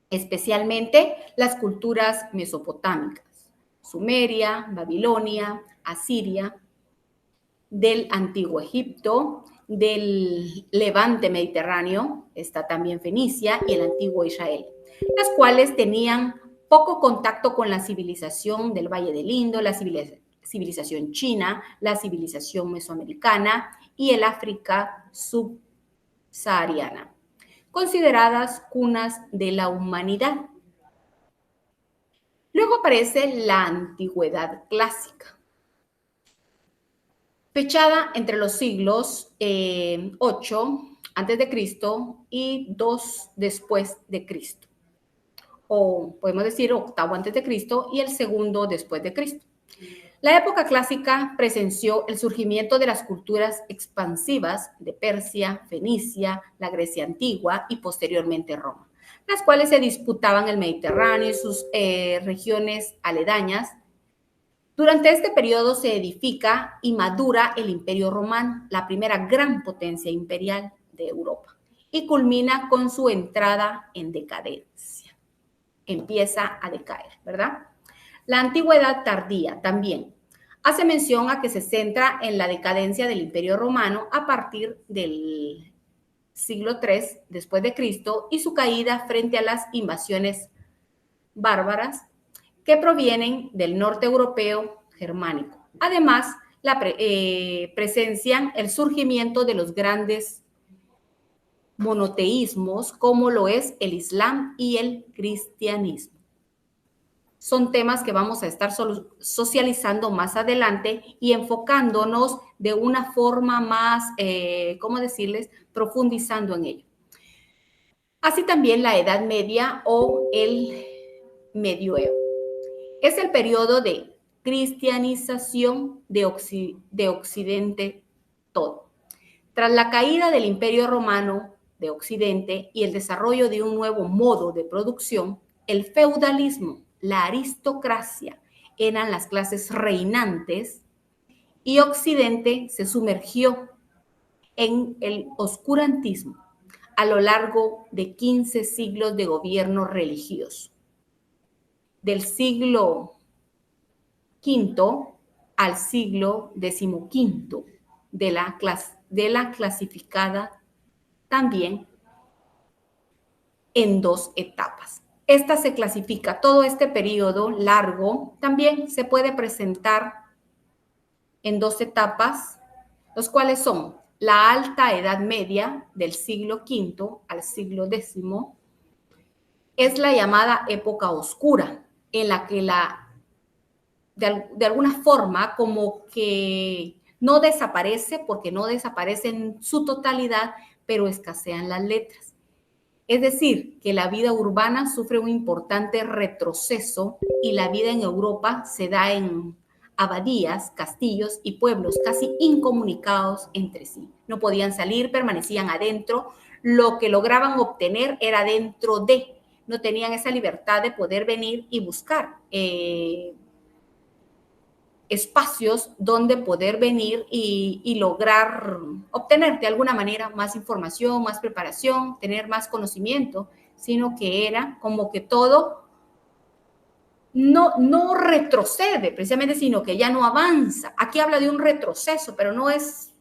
especialmente las culturas mesopotámicas, Sumeria, Babilonia, Asiria, del Antiguo Egipto, del Levante Mediterráneo, está también Fenicia y el Antiguo Israel, las cuales tenían poco contacto con la civilización del Valle del Indo, la civilización china, la civilización mesoamericana y el África subsahariana, consideradas cunas de la humanidad. Luego aparece la antigüedad clásica, fechada entre los siglos 8 antes de Cristo y 2 después de Cristo, o podemos decir octavo antes de Cristo y el segundo después de Cristo. La época clásica presenció el surgimiento de las culturas expansivas de Persia, Fenicia, la Grecia antigua y posteriormente Roma, las cuales se disputaban el Mediterráneo y sus regiones aledañas. Durante este periodo se edifica y madura el Imperio Romano, la primera gran potencia imperial de Europa, y culmina con su entrada en decadencia. Empieza a decaer, ¿verdad? La antigüedad tardía también hace mención a que se centra en la decadencia del Imperio Romano a partir del siglo III después de Cristo y su caída frente a las invasiones bárbaras que provienen del norte europeo germánico. Además, presencian el surgimiento de los grandes monoteísmos como lo es el Islam y el cristianismo. Son temas que vamos a estar socializando más adelante y enfocándonos de una forma más, ¿cómo decirles?, profundizando en ello. Así también la Edad Media o el Medioevo. Es el periodo de cristianización de Occidente todo. Tras la caída del Imperio Romano de Occidente y el desarrollo de un nuevo modo de producción, el feudalismo, la aristocracia eran las clases reinantes y Occidente se sumergió en el oscurantismo a lo largo de 15 siglos de gobierno religioso. Del siglo V al siglo XV de la clasificada también en 2 etapas. Esta se clasifica, todo este periodo largo también se puede presentar en 2 etapas, los cuales son la Alta Edad Media del siglo V al siglo X, es la llamada época oscura, en la que de alguna forma como que no desaparece, porque no desaparece en su totalidad, pero escasean las letras. Es decir, que la vida urbana sufre un importante retroceso y la vida en Europa se da en abadías, castillos y pueblos casi incomunicados entre sí. No podían salir, permanecían adentro. Lo que lograban obtener era dentro de, no tenían esa libertad de poder venir y buscar espacios donde poder venir y lograr obtener de alguna manera más información, más preparación, tener más conocimiento, sino que era como que todo no retrocede precisamente, sino que ya no avanza. Aquí habla de un retroceso, pero no es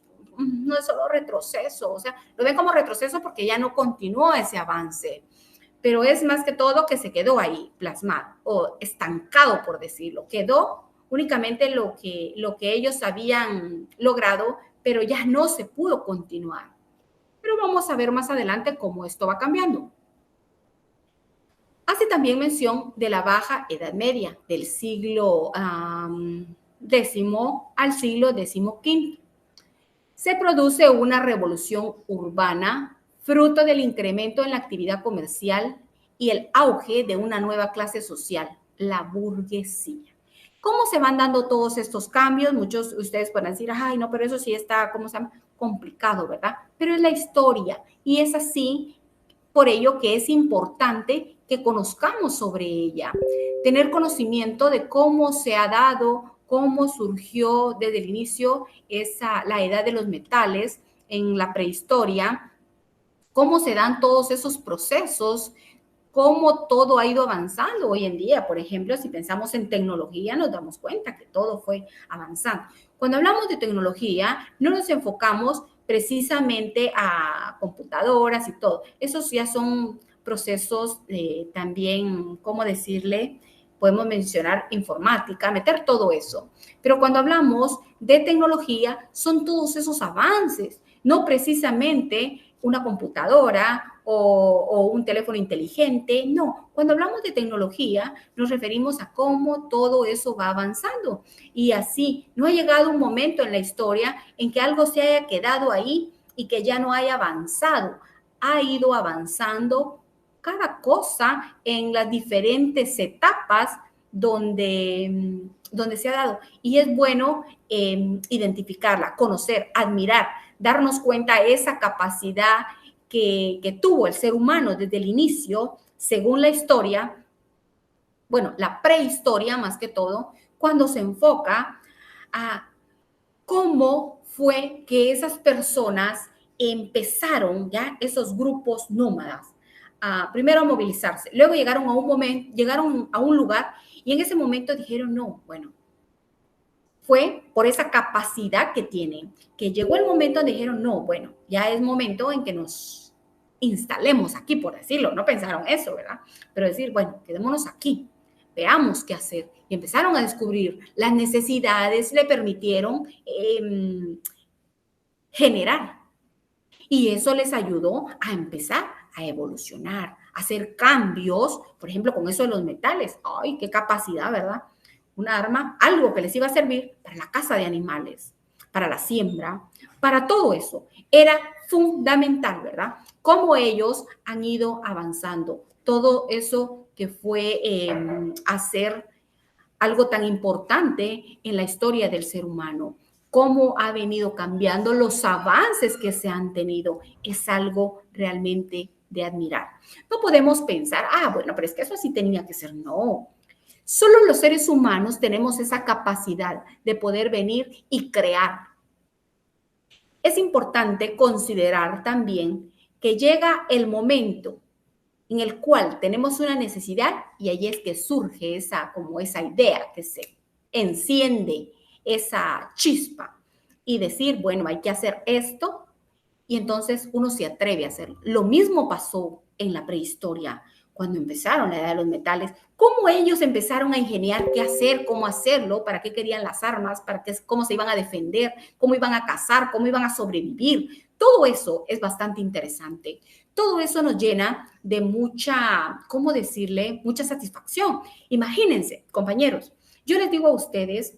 solo retroceso, o sea, lo ven como retroceso porque ya no continuó ese avance, pero es más que todo que se quedó ahí plasmado o estancado, por decirlo. Quedó únicamente lo que ellos habían logrado, pero ya no se pudo continuar. Pero vamos a ver más adelante cómo esto va cambiando. Hace también mención de la Baja Edad Media, del siglo X al siglo XV. Se produce una revolución urbana fruto del incremento en la actividad comercial y el auge de una nueva clase social, la burguesía. ¿Cómo se van dando todos estos cambios? Muchos de ustedes pueden decir, ay, no, pero eso sí está, ¿cómo se llama? Complicado, ¿verdad? Pero es la historia y es así, por ello que es importante que conozcamos sobre ella, tener conocimiento de cómo se ha dado, cómo surgió desde el inicio la edad de los metales en la prehistoria, cómo se dan todos esos procesos, cómo todo ha ido avanzando hoy en día. Por ejemplo, si pensamos en tecnología, nos damos cuenta que todo fue avanzando. Cuando hablamos de tecnología, no nos enfocamos precisamente a computadoras y todo. Esos ya son procesos también, ¿cómo decirle? Podemos mencionar informática, meter todo eso. Pero cuando hablamos de tecnología, son todos esos avances, no precisamente una computadora o un teléfono inteligente. No, cuando hablamos de tecnología nos referimos a cómo todo eso va avanzando. Y así, no ha llegado un momento en la historia en que algo se haya quedado ahí y que ya no haya avanzado. Ha ido avanzando cada cosa en las diferentes etapas donde se ha dado. Y es bueno identificarla, conocer, admirar, darnos cuenta de esa capacidad que tuvo el ser humano desde el inicio, según la historia, bueno, la prehistoria más que todo, cuando se enfoca a cómo fue que esas personas empezaron, ya, esos grupos nómadas, primero a movilizarse, luego llegaron a un momento, llegaron a un lugar y en ese momento dijeron, no, bueno, fue por esa capacidad que tienen, que llegó el momento donde dijeron, no, bueno, ya es momento en que nos instalemos aquí, por decirlo, no pensaron eso, ¿verdad? Pero decir, bueno, quedémonos aquí, veamos qué hacer. Y empezaron a descubrir las necesidades, le permitieron generar. Y eso les ayudó a empezar a evolucionar, a hacer cambios, por ejemplo, con eso de los metales. ¡Ay, qué capacidad, ¿verdad? Un arma, algo que les iba a servir para la caza de animales, para la siembra, para todo eso. Era fundamental, ¿verdad? Cómo ellos han ido avanzando. Todo eso que fue hacer algo tan importante en la historia del ser humano. Cómo ha venido cambiando, los avances que se han tenido, es algo realmente de admirar. No podemos pensar, bueno, pero es que eso sí tenía que ser. No, solo los seres humanos tenemos esa capacidad de poder venir y crear. Es importante considerar también que llega el momento en el cual tenemos una necesidad y ahí es que surge como esa idea, que se enciende esa chispa y decir, bueno, hay que hacer esto y entonces uno se atreve a hacerlo. Lo mismo pasó en la prehistoria, cuando empezaron la edad de los metales, cómo ellos empezaron a ingeniar qué hacer, cómo hacerlo, para qué querían las armas, cómo se iban a defender, cómo iban a cazar, cómo iban a sobrevivir. Todo eso es bastante interesante. Todo eso nos llena de mucha, ¿cómo decirle? Mucha satisfacción. Imagínense, compañeros, yo les digo a ustedes,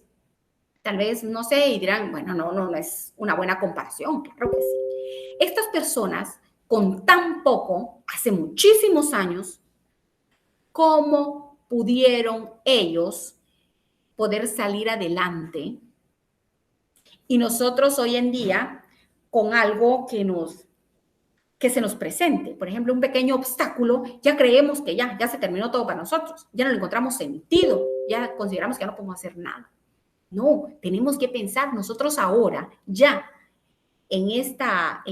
tal vez, no sé, y dirán, bueno, no es una buena comparación, claro que sí. Estas personas, con tan poco, hace muchísimos años, ¿cómo pudieron ellos poder salir adelante? Y nosotros hoy en día, con algo que se nos presente, por ejemplo, un pequeño obstáculo, ya creemos que ya se terminó todo para nosotros, ya no le encontramos sentido, ya consideramos que ya no podemos hacer nada. No, tenemos que pensar nosotros ahora, ya en esta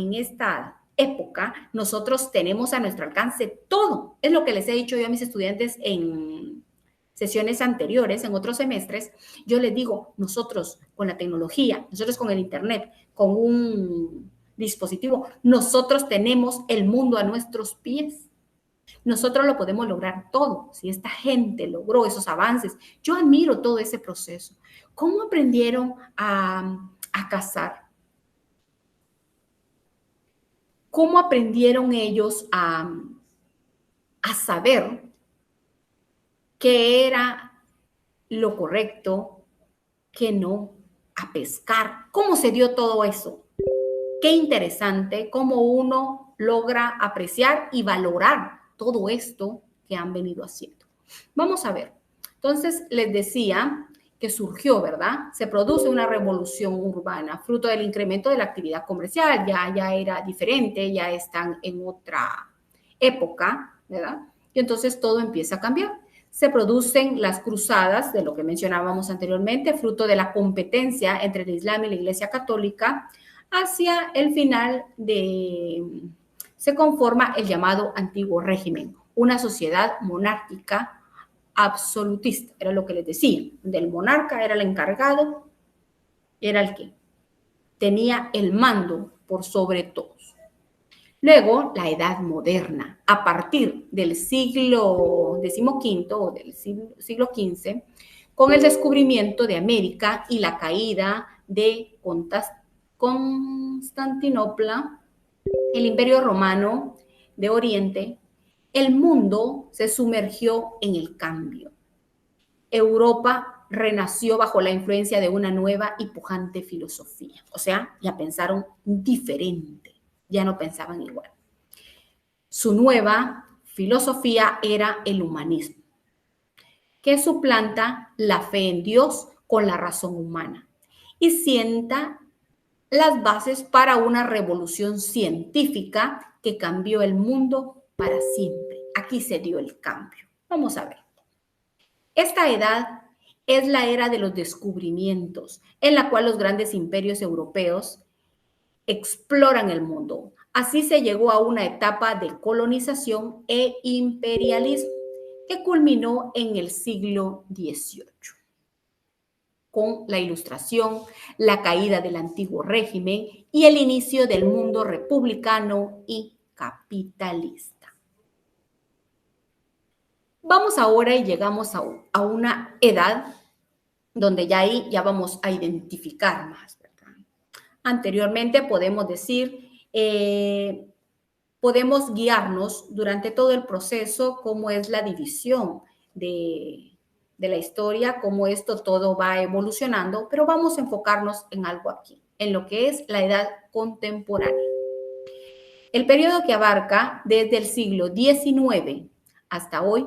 época, nosotros tenemos a nuestro alcance todo. Es lo que les he dicho yo a mis estudiantes sesiones anteriores, en otros semestres, yo les digo, nosotros con la tecnología, nosotros con el Internet, con un dispositivo, nosotros tenemos el mundo a nuestros pies. Nosotros lo podemos lograr todo. Si esta gente logró esos avances, yo admiro todo ese proceso. ¿Cómo aprendieron a cazar? ¿Cómo aprendieron ellos a saber qué era lo correcto, qué no, a pescar? ¿Cómo se dio todo eso? Qué interesante cómo uno logra apreciar y valorar todo esto que han venido haciendo. Vamos a ver. Entonces, les decía que surgió, ¿verdad? Se produce una revolución urbana, fruto del incremento de la actividad comercial, ya era diferente, ya están en otra época, ¿verdad? Y entonces todo empieza a cambiar. Se producen las cruzadas, de lo que mencionábamos anteriormente, fruto de la competencia entre el Islam y la Iglesia Católica. Hacia el final se conforma el llamado Antiguo Régimen, una sociedad monárquica absolutista, era lo que les decía, del monarca era el encargado, era el que tenía el mando por sobre todos. Luego, la Edad Moderna, a partir del siglo XV o del siglo XV, con el descubrimiento de América y la caída de Constantinopla, el Imperio Romano de Oriente, el mundo se sumergió en el cambio. Europa renació bajo la influencia de una nueva y pujante filosofía. O sea, ya pensaron diferente, ya no pensaban igual. Su nueva filosofía era el humanismo, que suplanta la fe en Dios con la razón humana y sienta las bases para una revolución científica que cambió el mundo para siempre. Aquí se dio el cambio. Vamos a ver. Esta edad es la era de los descubrimientos, en la cual los grandes imperios europeos exploran el mundo. Así se llegó a una etapa de colonización e imperialismo que culminó en el siglo XVIII, con la Ilustración, la caída del antiguo régimen y el inicio del mundo republicano y capitalista. Vamos ahora y llegamos a una edad donde ya ahí ya vamos a identificar más, ¿verdad? Anteriormente podemos decir, podemos guiarnos durante todo el proceso cómo es la división de la historia, cómo esto todo va evolucionando, pero vamos a enfocarnos en algo aquí, en lo que es la edad contemporánea. El periodo que abarca desde el siglo XIX hasta hoy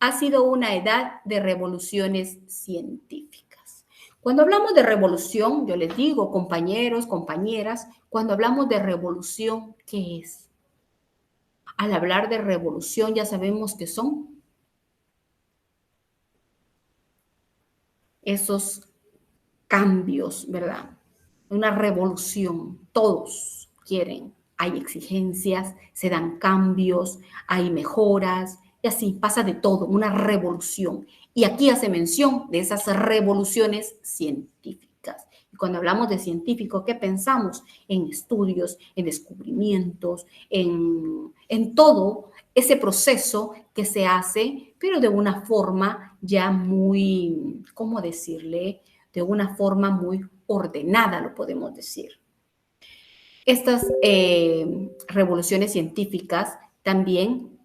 ha sido una edad de revoluciones científicas. Cuando hablamos de revolución, yo les digo, compañeros, compañeras, cuando hablamos de revolución, ¿qué es? Al hablar de revolución ya sabemos qué son esos cambios, ¿verdad? Una revolución, todos quieren, hay exigencias, se dan cambios, hay mejoras, y así pasa de todo, una revolución. Y aquí hace mención de esas revoluciones científicas. Y cuando hablamos de científico, ¿qué pensamos? En estudios, en descubrimientos, en todo ese proceso que se hace, pero de una forma ya muy, ¿cómo decirle? De una forma muy ordenada, lo podemos decir. Estas revoluciones científicas también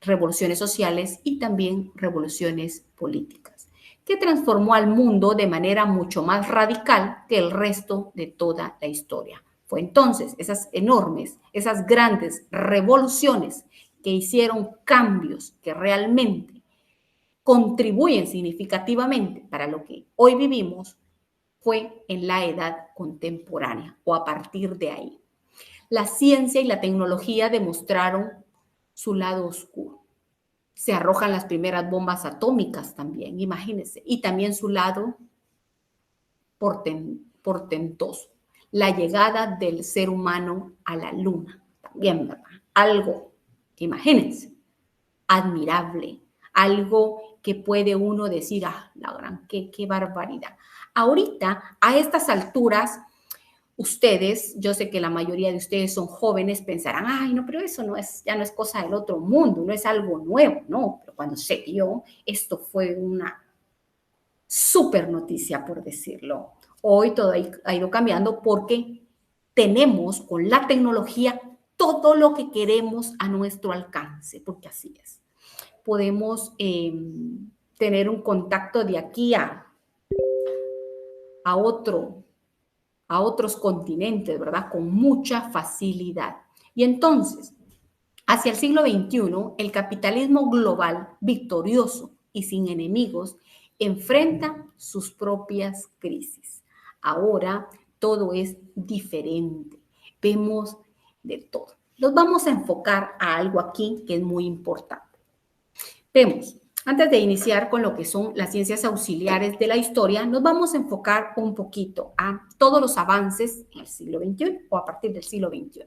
revoluciones sociales y también revoluciones políticas, que transformó al mundo de manera mucho más radical que el resto de toda la historia. Fue entonces esas enormes, esas grandes revoluciones que hicieron cambios que realmente contribuyen significativamente para lo que hoy vivimos, fue en la edad contemporánea o a partir de ahí. La ciencia y la tecnología demostraron su lado oscuro. Se arrojan las primeras bombas atómicas también, imagínense, y también su lado portentoso, la llegada del ser humano a la luna, también, ¿verdad? Algo, imagínense, admirable, algo que puede uno decir, ah, la gran, qué barbaridad. Ahorita, a estas alturas, ustedes, yo sé que la mayoría de ustedes son jóvenes, pensarán, ay, no, pero eso no es, ya no es cosa del otro mundo, no es algo nuevo, no, pero cuando se dio, esto fue una súper noticia, por decirlo. Hoy todo ha ido cambiando porque tenemos con la tecnología todo lo que queremos a nuestro alcance, porque así es. Podemos tener un contacto de aquí a otro, a otros continentes, ¿verdad? Con mucha facilidad. Y entonces, hacia el siglo XXI, el capitalismo global, victorioso y sin enemigos, enfrenta sus propias crisis. Ahora todo es diferente. Vemos de todo. Nos vamos a enfocar a algo aquí que es muy importante. Vemos, antes de iniciar con lo que son las ciencias auxiliares de la historia, nos vamos a enfocar un poquito a todos los avances en el siglo XXI o a partir del siglo XXI.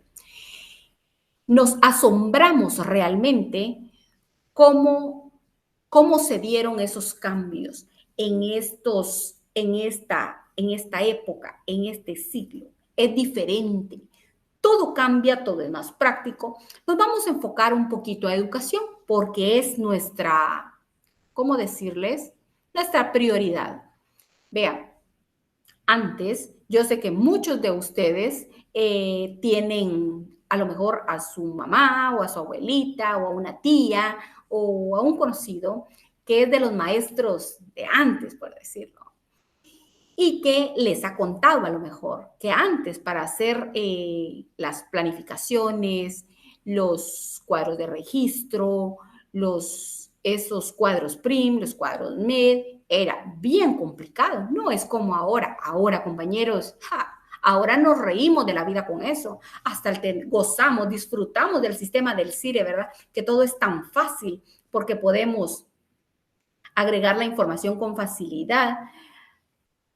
Nos asombramos realmente cómo se dieron esos cambios en esta época, en este siglo. Es diferente. Todo cambia, todo es más práctico. Nos vamos a enfocar un poquito a educación porque es nuestra, ¿cómo decirles? Nuestra prioridad. Vean, antes, yo sé que muchos de ustedes tienen a lo mejor a su mamá o a su abuelita o a una tía o a un conocido que es de los maestros de antes, por decirlo, y que les ha contado a lo mejor que antes para hacer las planificaciones, los cuadros de registro, esos cuadros PRIM, los cuadros MED, era bien complicado. No es como ahora. Ahora, compañeros, ahora nos reímos de la vida con eso. Hasta gozamos, disfrutamos del sistema del CIRE, ¿verdad? Que todo es tan fácil porque podemos agregar la información con facilidad.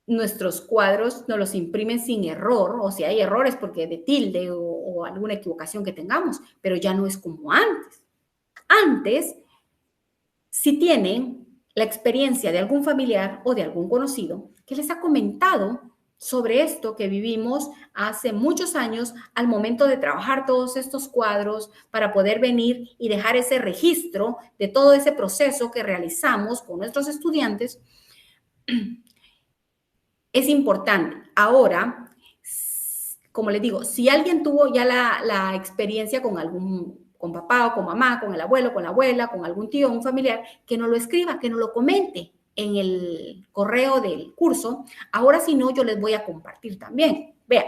Nuestros cuadros nos los imprimen sin error, o si hay errores porque de tilde o alguna equivocación que tengamos, pero ya no es como antes. Antes, si tienen la experiencia de algún familiar o de algún conocido que les ha comentado sobre esto que vivimos hace muchos años al momento de trabajar todos estos cuadros para poder venir y dejar ese registro de todo ese proceso que realizamos con nuestros estudiantes, es importante. Ahora, como les digo, si alguien tuvo ya la experiencia con papá o con mamá, con el abuelo, con la abuela, con algún tío, un familiar, que no lo escriba, que no lo comente en el correo del curso. Ahora, si no, yo les voy a compartir también. Vean,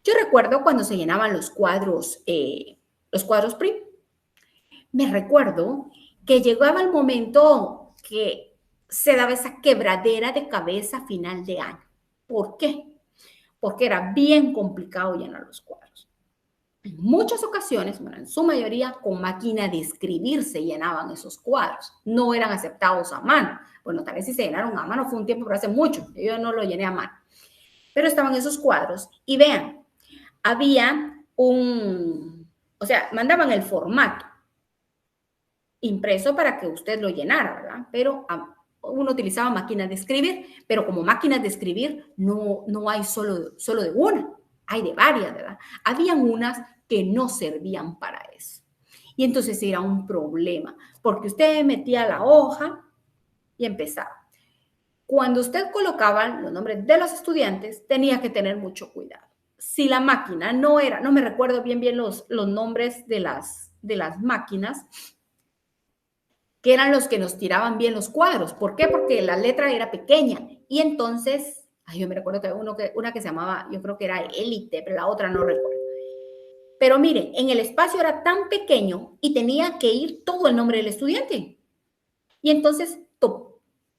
yo recuerdo cuando se llenaban los cuadros PRIM. Me recuerdo que llegaba el momento que se daba esa quebradera de cabeza a final de año. ¿Por qué? Porque era bien complicado llenar los cuadros. En muchas ocasiones, bueno, en su mayoría, con máquina de escribir se llenaban esos cuadros. No eran aceptados a mano. Bueno, tal vez si se llenaron a mano fue un tiempo, pero hace mucho. Yo no lo llené a mano. Pero estaban esos cuadros. Y vean, había o sea, mandaban el formato impreso para que usted lo llenara, ¿verdad? Pero uno utilizaba máquinas de escribir, pero como máquinas de escribir no hay solo de una, hay de varias, ¿verdad? Habían unas que no servían para eso. Y entonces era un problema, porque usted metía la hoja y empezaba. Cuando usted colocaba los nombres de los estudiantes, tenía que tener mucho cuidado. Si la máquina no me recuerdo bien los nombres de las máquinas, que eran los que nos tiraban bien los cuadros. ¿Por qué? Porque la letra era pequeña. Y entonces, yo me recuerdo que una que se llamaba, yo creo que era Élite, pero la otra no recuerdo. Pero miren, en el espacio era tan pequeño y tenía que ir todo el nombre del estudiante. Y entonces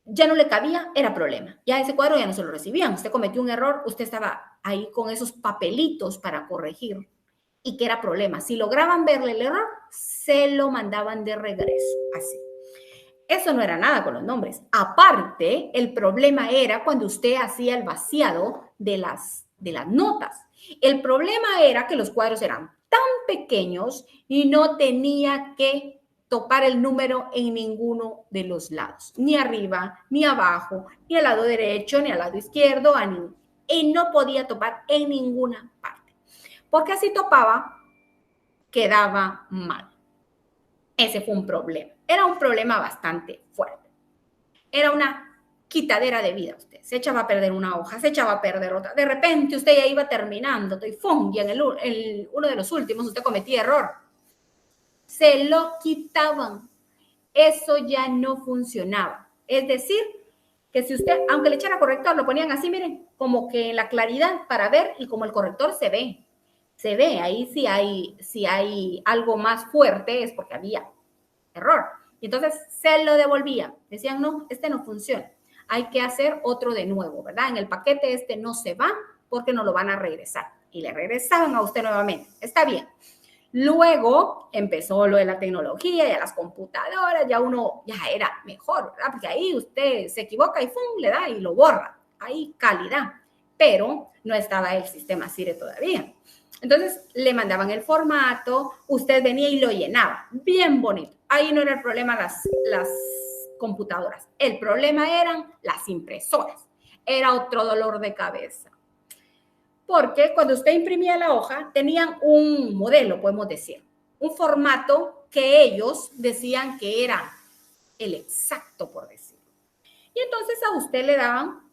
ya no le cabía, era problema. Ya ese cuadro ya no se lo recibían. Usted cometió un error, usted estaba ahí con esos papelitos para corregir. Y que era problema. Si lograban verle el error, se lo mandaban de regreso. Así. Eso no era nada con los nombres. Aparte, el problema era cuando usted hacía el vaciado de las notas. El problema era que los cuadros eran tan pequeños y no tenía que topar el número en ninguno de los lados, ni arriba, ni abajo, ni al lado derecho, ni al lado izquierdo, y no podía topar en ninguna parte, porque si topaba, quedaba mal. Ese fue un problema. Era un problema bastante fuerte. Era una quitadera de vida usted. Se echaba a perder una hoja, se echaba a perder otra. De repente usted ya iba terminando y ¡fum! Y en uno de los últimos usted cometía error. Se lo quitaban. Eso ya no funcionaba. Es decir, que si usted, aunque le echara corrector, lo ponían así, miren, como que en la claridad para ver, y como el corrector se ve, ahí si hay algo más fuerte es porque había error. Y entonces se lo devolvían. Decían, no, este no funciona. Hay que hacer otro de nuevo, ¿verdad? En el paquete este no se va porque no lo van a regresar. Y le regresaban a usted nuevamente. Está bien. Luego empezó lo de la tecnología, ya las computadoras, ya uno ya era mejor, ¿verdad? Porque ahí usted se equivoca y ¡fum! Le da y lo borra. Ahí calidad. Pero no estaba el sistema CIRE todavía. Entonces le mandaban el formato, usted venía y lo llenaba. Bien bonito. Ahí no era el problema las computadoras. El problema eran las impresoras. Era otro dolor de cabeza. Porque cuando usted imprimía la hoja, tenían un modelo, podemos decir, un formato que ellos decían que era el exacto, por decirlo. Y entonces a usted le daban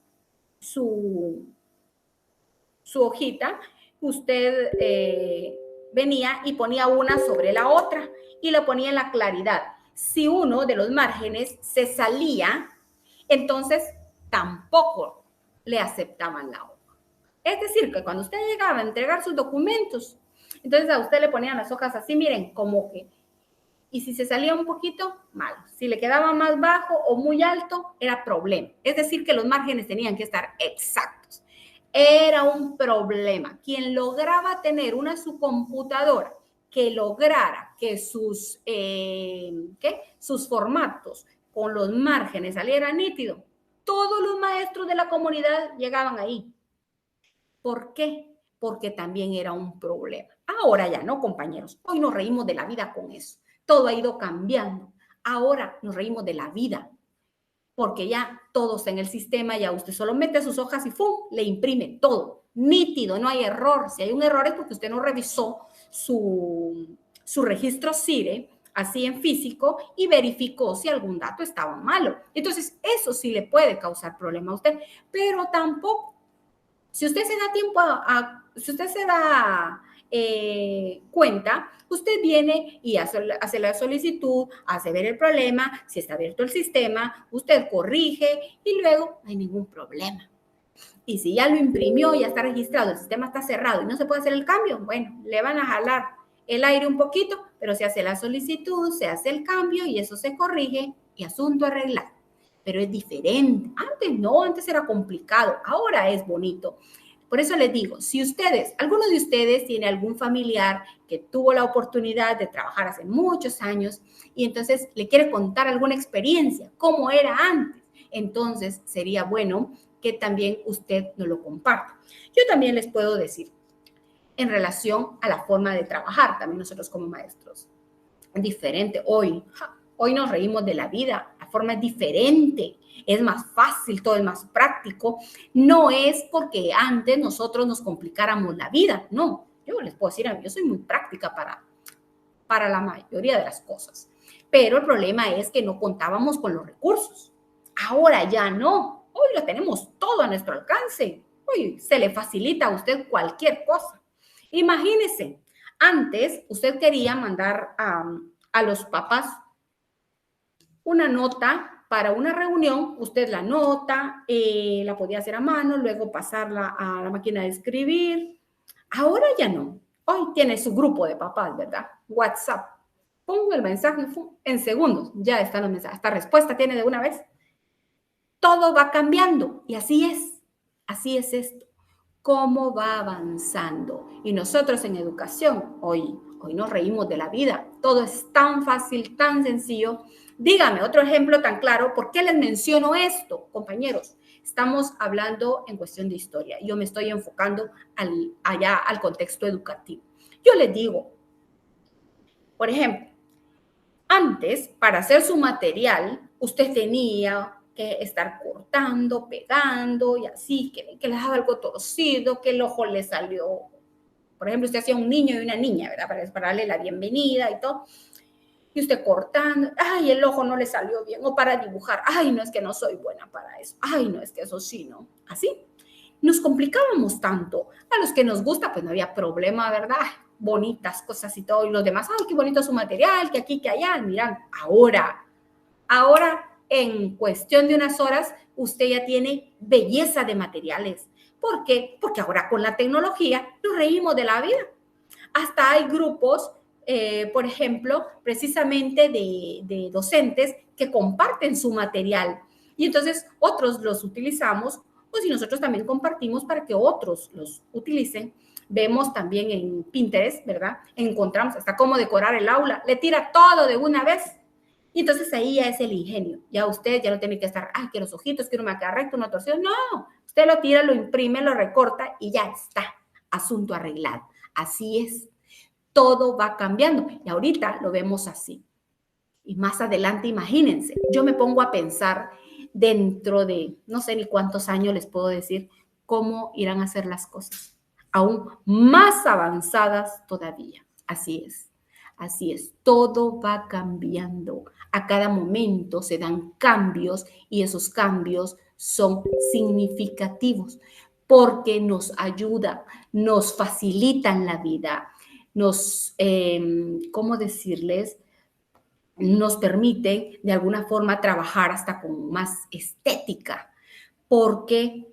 su hojita, usted venía y ponía una sobre la otra y la ponía en la claridad. Si uno de los márgenes se salía, entonces tampoco le aceptaban la hoja. Es decir, que cuando usted llegaba a entregar sus documentos, entonces a usted le ponían las hojas así, miren, como que, y si se salía un poquito, malo. Si le quedaba más bajo o muy alto, era problema. Es decir, que los márgenes tenían que estar exactos. Era un problema. Quien lograba tener una su computadora que lograra que sus formatos con los márgenes salieran nítidos, todos los maestros de la comunidad llegaban ahí. ¿Por qué? Porque también era un problema. Ahora ya no, compañeros. Hoy nos reímos de la vida con eso. Todo ha ido cambiando. Ahora nos reímos de la vida. Porque ya todo está en el sistema, ya usted solo mete sus hojas y ¡fum! Le imprime todo. Nítido, no hay error. Si hay un error es porque usted no revisó su registro CIRE, así en físico, y verificó si algún dato estaba malo. Entonces, eso sí le puede causar problema a usted, pero tampoco. Si usted se da tiempo si usted se da cuenta, usted viene y hace la solicitud, hace ver el problema, si está abierto el sistema, usted corrige y luego no hay ningún problema. Y si ya lo imprimió, ya está registrado, el sistema está cerrado y no se puede hacer el cambio, bueno, le van a jalar el aire un poquito, pero se hace la solicitud, se hace el cambio y eso se corrige y asunto arreglado. Pero es diferente. Antes no, antes era complicado, ahora es bonito. Por eso les digo, si alguno de ustedes tiene algún familiar que tuvo la oportunidad de trabajar hace muchos años y entonces le quiere contar alguna experiencia, cómo era antes, entonces sería bueno que también usted nos lo comparta. Yo también les puedo decir, en relación a la forma de trabajar, también nosotros como maestros, es diferente hoy. Hoy nos reímos de la vida, la forma es diferente, es más fácil, todo es más práctico. No es porque antes nosotros nos complicáramos la vida, no. Yo les puedo decir, yo soy muy práctica para la mayoría de las cosas. Pero el problema es que no contábamos con los recursos. Ahora ya no. Hoy lo tenemos todo a nuestro alcance. Hoy se le facilita a usted cualquier cosa. Imagínese, antes usted quería mandar a los papás una nota para una reunión, usted la nota, la podía hacer a mano, luego pasarla a la máquina de escribir. Ahora ya no. Hoy tiene su grupo de papás, ¿verdad? WhatsApp. Pongo el mensaje en segundos. Ya están los mensajes. Esta respuesta tiene de una vez. Todo va cambiando y así es. Así es esto. Cómo va avanzando. Y nosotros en educación, hoy nos reímos de la vida. Todo es tan fácil, tan sencillo. Dígame otro ejemplo tan claro. ¿Por qué les menciono esto, compañeros? Estamos hablando en cuestión de historia. Yo me estoy enfocando allá al contexto educativo. Yo les digo, por ejemplo, Antes, para hacer su material, usted tenía que estar cortando, pegando y así, que le daba algo torcido, que el ojo le salió. Por ejemplo, usted hacía un niño y una niña, ¿verdad? Para darle la bienvenida y todo. Y usted cortando, ay, el ojo no le salió bien. O para dibujar, ay, no, es que no soy buena para eso. Ay, no, es que eso sí, no. Así. Nos complicábamos tanto. A los que nos gusta, pues no había problema, ¿verdad? Bonitas cosas y todo. Y los demás, ay, qué bonito su material, que aquí, que allá. Miran, ahora, en cuestión de unas horas, usted ya tiene belleza de materiales. ¿Por qué? Porque ahora con la tecnología nos reímos de la vida. Hasta hay grupos, por ejemplo, precisamente de docentes que comparten su material. Y entonces otros los utilizamos, pues si nosotros también compartimos para que otros los utilicen. Vemos también en Pinterest, ¿verdad? Encontramos hasta cómo decorar el aula. Le tira todo de una vez. Y entonces ahí ya es el ingenio. Ya usted ya no tiene que estar, ay, que los ojitos, que no me queda recto, no torcido. No, usted lo tira, lo imprime, lo recorta y ya está. Asunto arreglado. Así es. Todo va cambiando. Y ahorita lo vemos así. Y más adelante, imagínense, yo me pongo a pensar dentro de, no sé ni cuántos años les puedo decir, cómo irán a ser las cosas. Aún más avanzadas todavía. Así es. Así es, todo va cambiando. A cada momento se dan cambios y esos cambios son significativos porque nos ayudan, nos facilitan la vida, nos, ¿cómo decirles? Nos permiten de alguna forma trabajar hasta con más estética, porque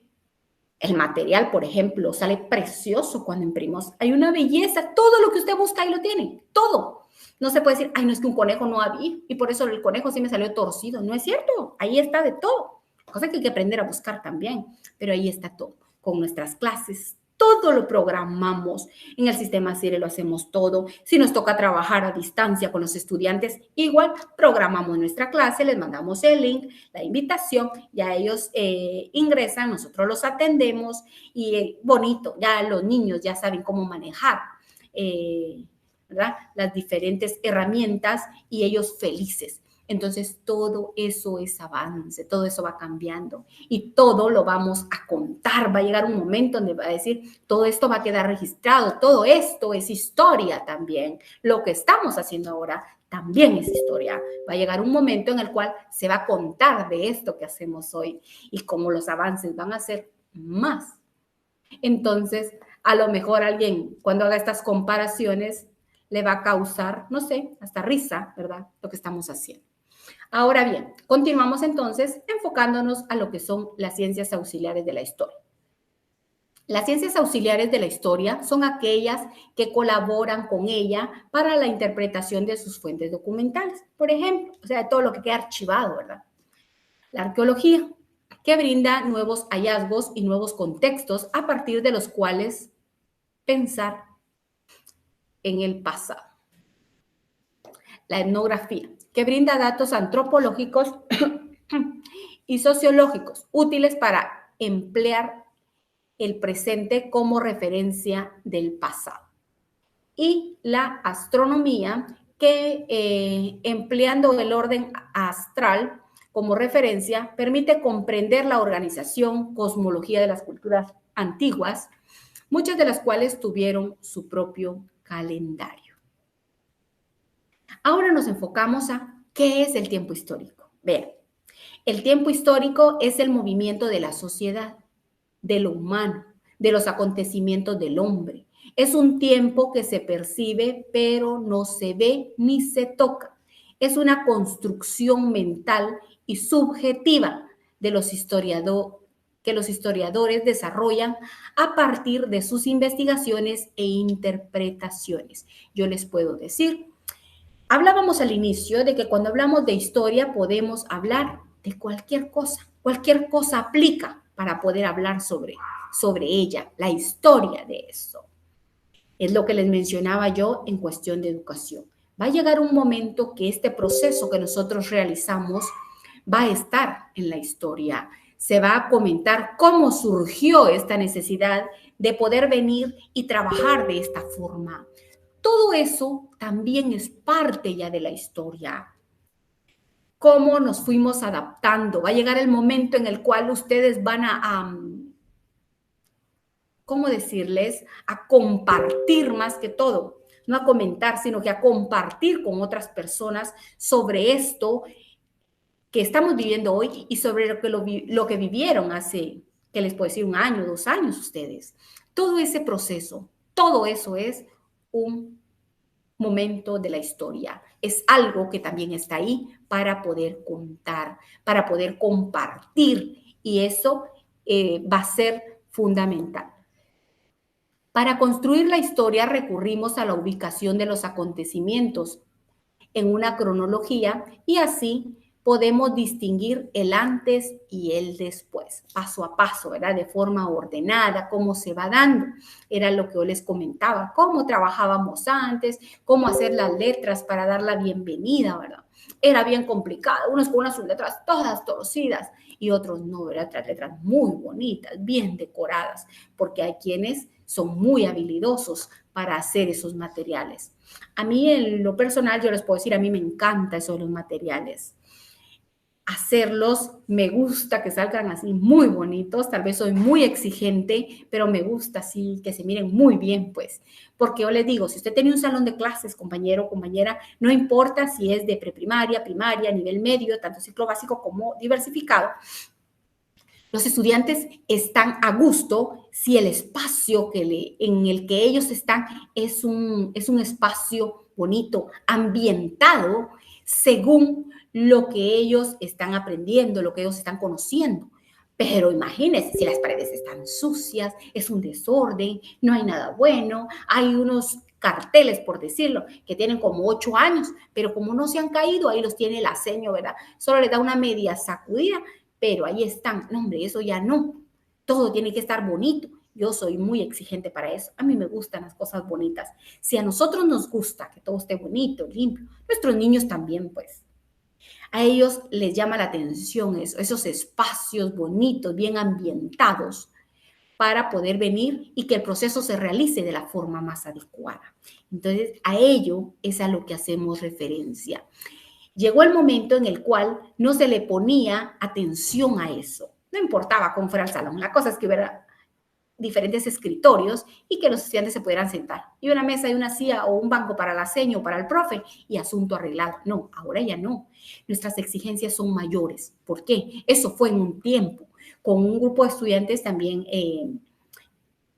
el material, por ejemplo, sale precioso cuando imprimimos. Hay una belleza, todo lo que usted busca ahí lo tiene, todo. No se puede decir, ay, no, es que un conejo no había y por eso el conejo sí me salió torcido. No es cierto, ahí está de todo. Cosa que hay que aprender a buscar también, pero ahí está todo. Con nuestras clases, todo lo programamos. En el sistema CIRE lo hacemos todo. Si nos toca trabajar a distancia con los estudiantes, igual programamos nuestra clase, les mandamos el link, la invitación, ya ellos ingresan, nosotros los atendemos y bonito, ya los niños ya saben cómo manejar ¿verdad? Las diferentes herramientas y ellos felices. Entonces, todo eso es avance, todo eso va cambiando y todo lo vamos a contar. Va a llegar un momento donde va a decir, todo esto va a quedar registrado, todo esto es historia también. Lo que estamos haciendo ahora también es historia. Va a llegar un momento en el cual se va a contar de esto que hacemos hoy y cómo los avances van a ser más. Entonces, a lo mejor alguien cuando haga estas comparaciones le va a causar, no sé, hasta risa, ¿verdad? Lo que estamos haciendo. Ahora bien, continuamos entonces enfocándonos a lo que son las ciencias auxiliares de la historia. Las ciencias auxiliares de la historia son aquellas que colaboran con ella para la interpretación de sus fuentes documentales. Por ejemplo, o sea, todo lo que queda archivado, ¿verdad? La arqueología, que brinda nuevos hallazgos y nuevos contextos a partir de los cuales pensar en el pasado. La etnografía, que brinda datos antropológicos y sociológicos útiles para emplear el presente como referencia del pasado. Y la astronomía, que empleando el orden astral como referencia, permite comprender la organización, cosmología de las culturas antiguas, muchas de las cuales tuvieron su propio calendario. Ahora nos enfocamos a qué es el tiempo histórico. Vean, el tiempo histórico es el movimiento de la sociedad, de lo humano, de los acontecimientos del hombre. Es un tiempo que se percibe, pero no se ve ni se toca. Es una construcción mental y subjetiva de los que los historiadores desarrollan a partir de sus investigaciones e interpretaciones. Yo les puedo decir, hablábamos al inicio de que cuando hablamos de historia podemos hablar de cualquier cosa aplica para poder hablar sobre ella, la historia de eso. Es lo que les mencionaba yo en cuestión de educación. Va a llegar un momento que este proceso que nosotros realizamos va a estar en la historia. Se va a comentar cómo surgió esta necesidad de poder venir y trabajar de esta forma. Todo eso también es parte ya de la historia. cómo nos fuimos adaptando. Va a llegar el momento en el cual ustedes van ¿cómo decirles? A compartir más que todo, no a comentar, sino que a compartir con otras personas sobre esto que estamos viviendo hoy y sobre lo que vivieron hace, que les puedo decir, 1 año, 2 años ustedes. Todo ese proceso, todo eso es un momento de la historia. Es algo que también está ahí para poder contar, para poder compartir, y eso va a ser fundamental. Para construir la historia recurrimos a la ubicación de los acontecimientos en una cronología y así podemos distinguir el antes y el después, paso a paso, ¿verdad? De forma ordenada, cómo se va dando. Era lo que yo les comentaba, cómo trabajábamos antes, cómo hacer las letras para dar la bienvenida, ¿verdad? Era bien complicado, unos con unas letras todas torcidas y otros no, ¿verdad? Otras letras muy bonitas, bien decoradas, porque hay quienes son muy habilidosos para hacer esos materiales. A mí, en lo personal, yo les puedo decir, a mí me encanta eso de los materiales. Hacerlos, me gusta que salgan así muy bonitos, tal vez soy muy exigente, pero me gusta así que se miren muy bien, pues, porque yo les digo, si usted tiene un salón de clases, compañero o compañera, no importa si es de preprimaria, primaria, nivel medio, tanto ciclo básico como diversificado, los estudiantes están a gusto si el espacio en el que ellos están es un espacio bonito, ambientado según lo que ellos están aprendiendo, lo que ellos están conociendo. Pero imagínense si las paredes están sucias, es un desorden, no hay nada bueno, hay unos carteles, por decirlo, que tienen como 8 años, pero como no se han caído, ahí los tiene la seño, ¿verdad? Solo le da una media sacudida, pero ahí están. No, hombre, eso ya no. Todo tiene que estar bonito. Yo soy muy exigente para eso. A mí me gustan las cosas bonitas. Si a nosotros nos gusta que todo esté bonito, limpio, nuestros niños también, pues. A ellos les llama la atención eso, esos espacios bonitos, bien ambientados, para poder venir y que el proceso se realice de la forma más adecuada. Entonces, a ello es a lo que hacemos referencia. Llegó el momento en el cual no se le ponía atención a eso. No importaba cómo fuera el salón. La cosa es que hubiera diferentes escritorios y que los estudiantes se pudieran sentar. Y una mesa y una silla o un banco para la seño o para el profe y asunto arreglado. No, ahora ya no. Nuestras exigencias son mayores. ¿Por qué? Eso fue en un tiempo. Con un grupo de estudiantes también,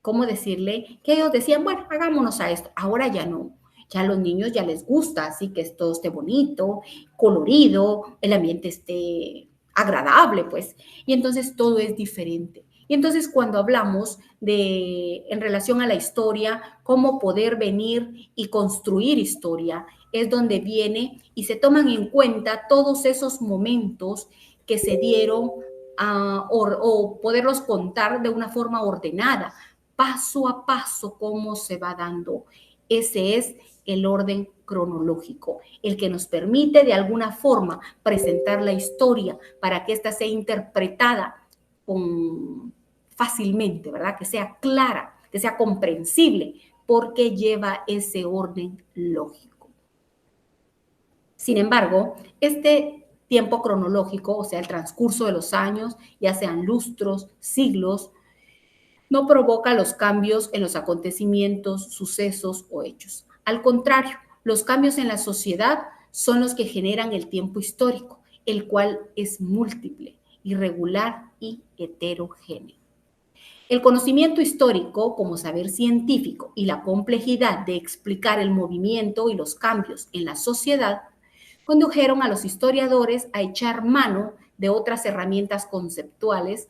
¿cómo decirle? Que ellos decían, bueno, hagámonos a esto. Ahora ya no. Ya a los niños ya les gusta, así que todo esté bonito, colorido, el ambiente esté agradable, pues. Y entonces todo es diferente. Y entonces cuando hablamos en relación a la historia, cómo poder venir y construir historia, es donde viene y se toman en cuenta todos esos momentos que se dieron o poderlos contar de una forma ordenada, paso a paso, cómo se va dando. Ese es el orden cronológico, el que nos permite de alguna forma presentar la historia para que ésta sea interpretada fácilmente, ¿verdad? Que sea clara, que sea comprensible, porque lleva ese orden lógico. Sin embargo, este tiempo cronológico, o sea, el transcurso de los años, ya sean lustros, siglos, no provoca los cambios en los acontecimientos, sucesos o hechos. Al contrario, los cambios en la sociedad son los que generan el tiempo histórico, el cual es múltiple, irregular y heterogéneo. El conocimiento histórico, como saber científico, y la complejidad de explicar el movimiento y los cambios en la sociedad condujeron a los historiadores a echar mano de otras herramientas conceptuales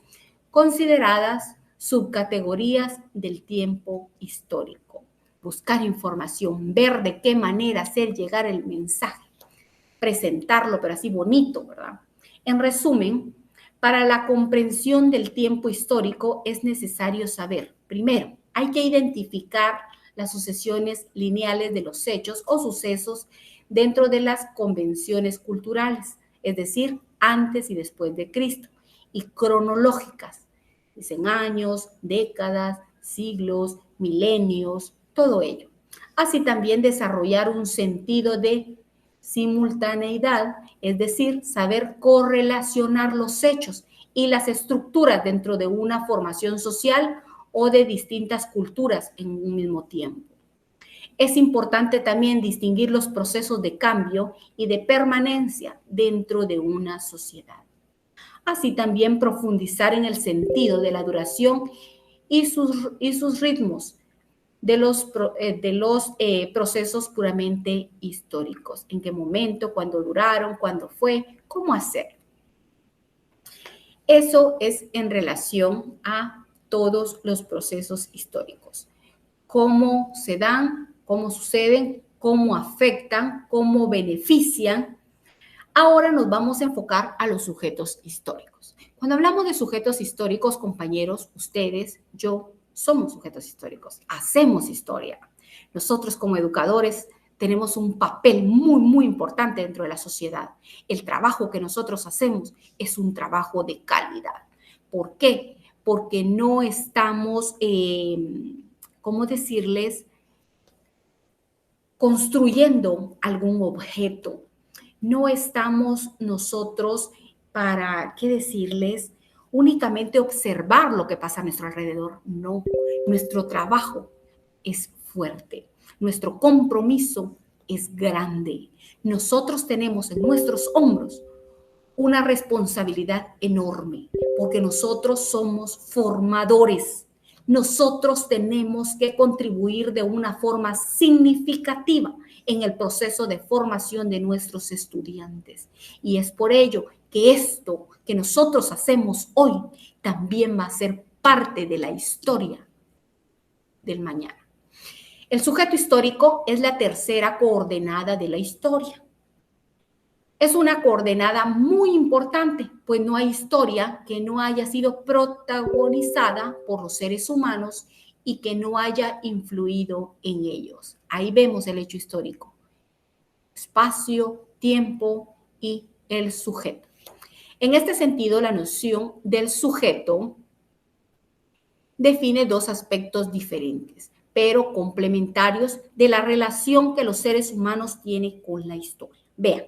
consideradas subcategorías del tiempo histórico. Buscar información, ver de qué manera hacer llegar el mensaje, presentarlo, pero así bonito, ¿verdad? En resumen, para la comprensión del tiempo histórico es necesario saber, primero, hay que identificar las sucesiones lineales de los hechos o sucesos dentro de las convenciones culturales, es decir, antes y después de Cristo, y cronológicas, dicen años, décadas, siglos, milenios, todo ello. Así también desarrollar un sentido de Simultaneidad, es decir, saber correlacionar los hechos y las estructuras dentro de una formación social o de distintas culturas en un mismo tiempo. Es importante también distinguir los procesos de cambio y de permanencia dentro de una sociedad. Así también profundizar en el sentido de la duración y sus ritmos de los procesos puramente históricos. ¿En qué momento? ¿Cuándo duraron? ¿Cuándo fue? ¿Cómo hacer? Eso es en relación a todos los procesos históricos. Cómo se dan, cómo suceden, cómo afectan, cómo benefician. Ahora nos vamos a enfocar a los sujetos históricos. Cuando hablamos de sujetos históricos, compañeros, ustedes, yo, somos sujetos históricos, hacemos historia. Nosotros como educadores tenemos un papel muy, muy importante dentro de la sociedad. El trabajo que nosotros hacemos es un trabajo de calidad. ¿Por qué? Porque no estamos, ¿cómo decirles?, construyendo algún objeto. No estamos nosotros para, ¿qué decirles?, únicamente observar lo que pasa a nuestro alrededor. No, nuestro trabajo es fuerte, nuestro compromiso es grande. Nosotros tenemos en nuestros hombros una responsabilidad enorme, porque nosotros somos formadores. Nosotros tenemos que contribuir de una forma significativa en el proceso de formación de nuestros estudiantes. Y es por ello que esto que nosotros hacemos hoy también va a ser parte de la historia del mañana. El sujeto histórico es la tercera coordenada de la historia. Es una coordenada muy importante, pues no hay historia que no haya sido protagonizada por los seres humanos y que no haya influido en ellos. Ahí vemos el hecho histórico: espacio, tiempo y el sujeto. En este sentido, la noción del sujeto define dos aspectos diferentes, pero complementarios, de la relación que los seres humanos tienen con la historia. Vean.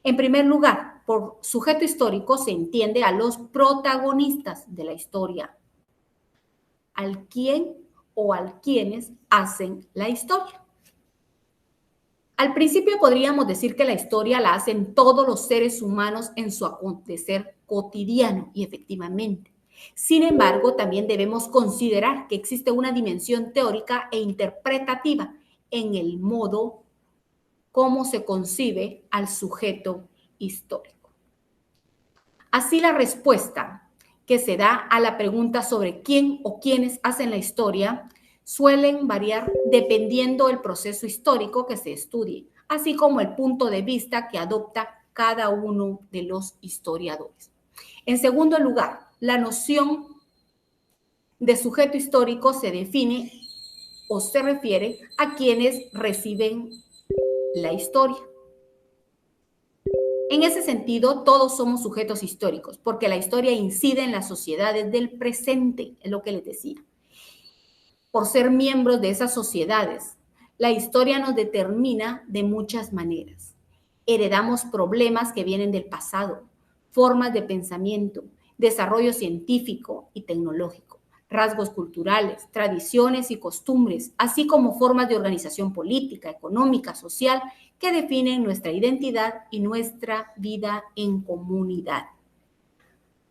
En primer lugar, por sujeto histórico se entiende a los protagonistas de la historia, al quién o al quienes hacen la historia. Al principio podríamos decir que la historia la hacen todos los seres humanos en su acontecer cotidiano, y efectivamente. Sin embargo, también debemos considerar que existe una dimensión teórica e interpretativa en el modo como se concibe al sujeto histórico. Así, la respuesta que se da a la pregunta sobre quién o quiénes hacen la historia suelen variar dependiendo del proceso histórico que se estudie, así como el punto de vista que adopta cada uno de los historiadores. En segundo lugar, la noción de sujeto histórico se define o se refiere a quienes reciben la historia. En ese sentido, todos somos sujetos históricos, porque la historia incide en las sociedades del presente, es lo que les decía. Por ser miembros de esas sociedades, la historia nos determina de muchas maneras. Heredamos problemas que vienen del pasado, formas de pensamiento, desarrollo científico y tecnológico, rasgos culturales, tradiciones y costumbres, así como formas de organización política, económica, social, que definen nuestra identidad y nuestra vida en comunidad.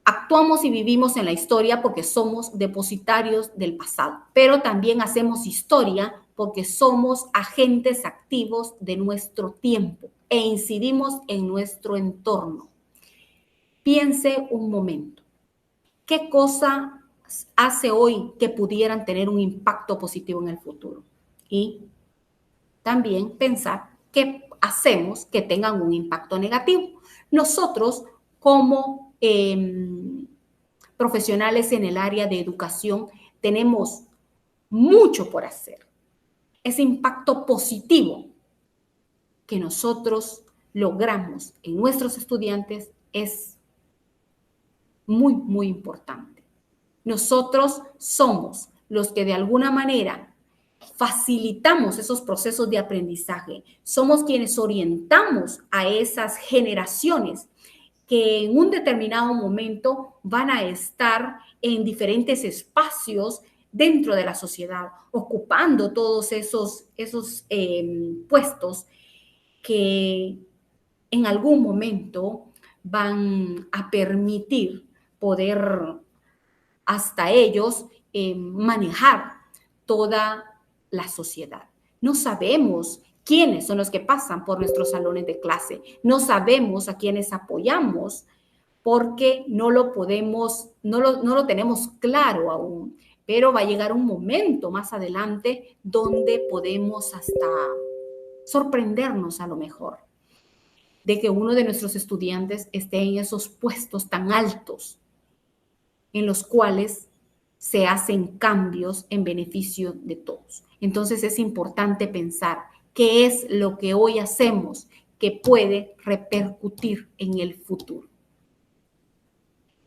Actuamos y vivimos en la historia porque somos depositarios del pasado, pero también hacemos historia porque somos agentes activos de nuestro tiempo e incidimos en nuestro entorno. Piense un momento, ¿qué cosa hace hoy que pudieran tener un impacto positivo en el futuro? Y también pensar qué hacemos que tengan un impacto negativo. Nosotros, como profesionales en el área de educación, tenemos mucho por hacer. Ese impacto positivo que nosotros logramos en nuestros estudiantes es muy, muy importante. Nosotros somos los que de alguna manera facilitamos esos procesos de aprendizaje. Somos quienes orientamos a esas generaciones que en un determinado momento van a estar en diferentes espacios dentro de la sociedad, ocupando todos esos puestos que en algún momento van a permitir poder hasta ellos manejar toda la sociedad. No sabemos quiénes son los que pasan por nuestros salones de clase, no sabemos a quiénes apoyamos porque no lo podemos, no lo tenemos claro aún, pero va a llegar un momento más adelante donde podemos hasta sorprendernos a lo mejor de que uno de nuestros estudiantes esté en esos puestos tan altos en los cuales se hacen cambios en beneficio de todos. Entonces es importante pensar qué es lo que hoy hacemos que puede repercutir en el futuro.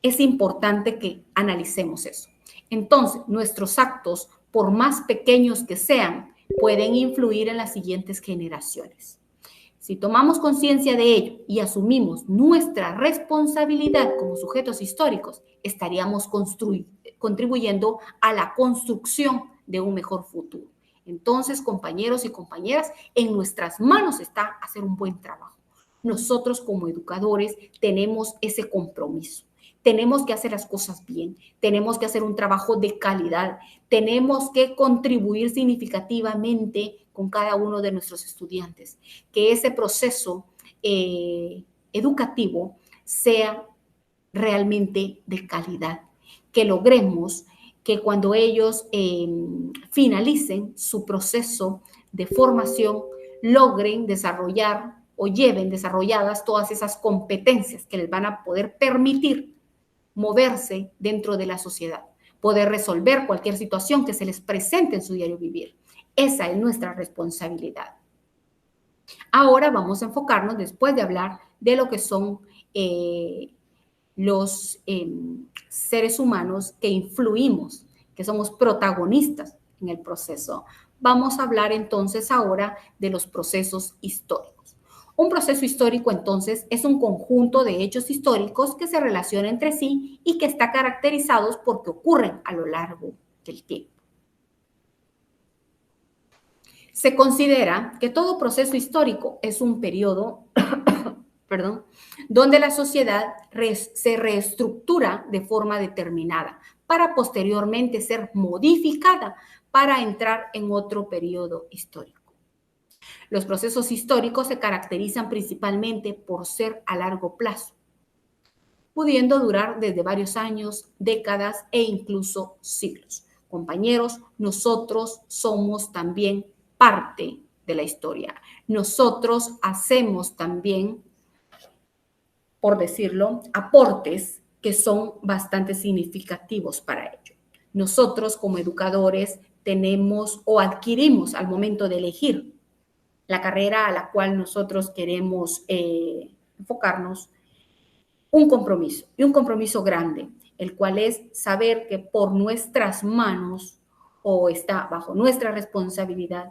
Es importante que analicemos eso. Entonces, nuestros actos, por más pequeños que sean, pueden influir en las siguientes generaciones. Si tomamos conciencia de ello y asumimos nuestra responsabilidad como sujetos históricos, estaríamos contribuyendo a la construcción de un mejor futuro. Entonces, compañeros y compañeras, en nuestras manos está hacer un buen trabajo. Nosotros como educadores tenemos ese compromiso. Tenemos que hacer las cosas bien, tenemos que hacer un trabajo de calidad, tenemos que contribuir significativamente con cada uno de nuestros estudiantes, que ese proceso educativo sea realmente de calidad, que logremos que cuando ellos finalicen su proceso de formación, logren desarrollar o lleven desarrolladas todas esas competencias que les van a poder permitir moverse dentro de la sociedad, poder resolver cualquier situación que se les presente en su diario vivir. Esa es nuestra responsabilidad. Ahora vamos a enfocarnos, después de hablar de lo que son los seres humanos que influimos, que somos protagonistas en el proceso. Vamos a hablar entonces ahora de los procesos históricos. Un proceso histórico, entonces, es un conjunto de hechos históricos que se relacionan entre sí y que está caracterizados porque ocurren a lo largo del tiempo. Se considera que todo proceso histórico es un periodo donde la sociedad se reestructura de forma determinada para posteriormente ser modificada para entrar en otro periodo histórico. Los procesos históricos se caracterizan principalmente por ser a largo plazo, pudiendo durar desde varios años, décadas e incluso siglos. Compañeros, nosotros somos también parte de la historia. Nosotros hacemos también, por decirlo, aportes que son bastante significativos para ello. Nosotros como educadores tenemos o adquirimos al momento de elegir la carrera a la cual nosotros queremos enfocarnos, un compromiso, y un compromiso grande, el cual es saber que por nuestras manos o está bajo nuestra responsabilidad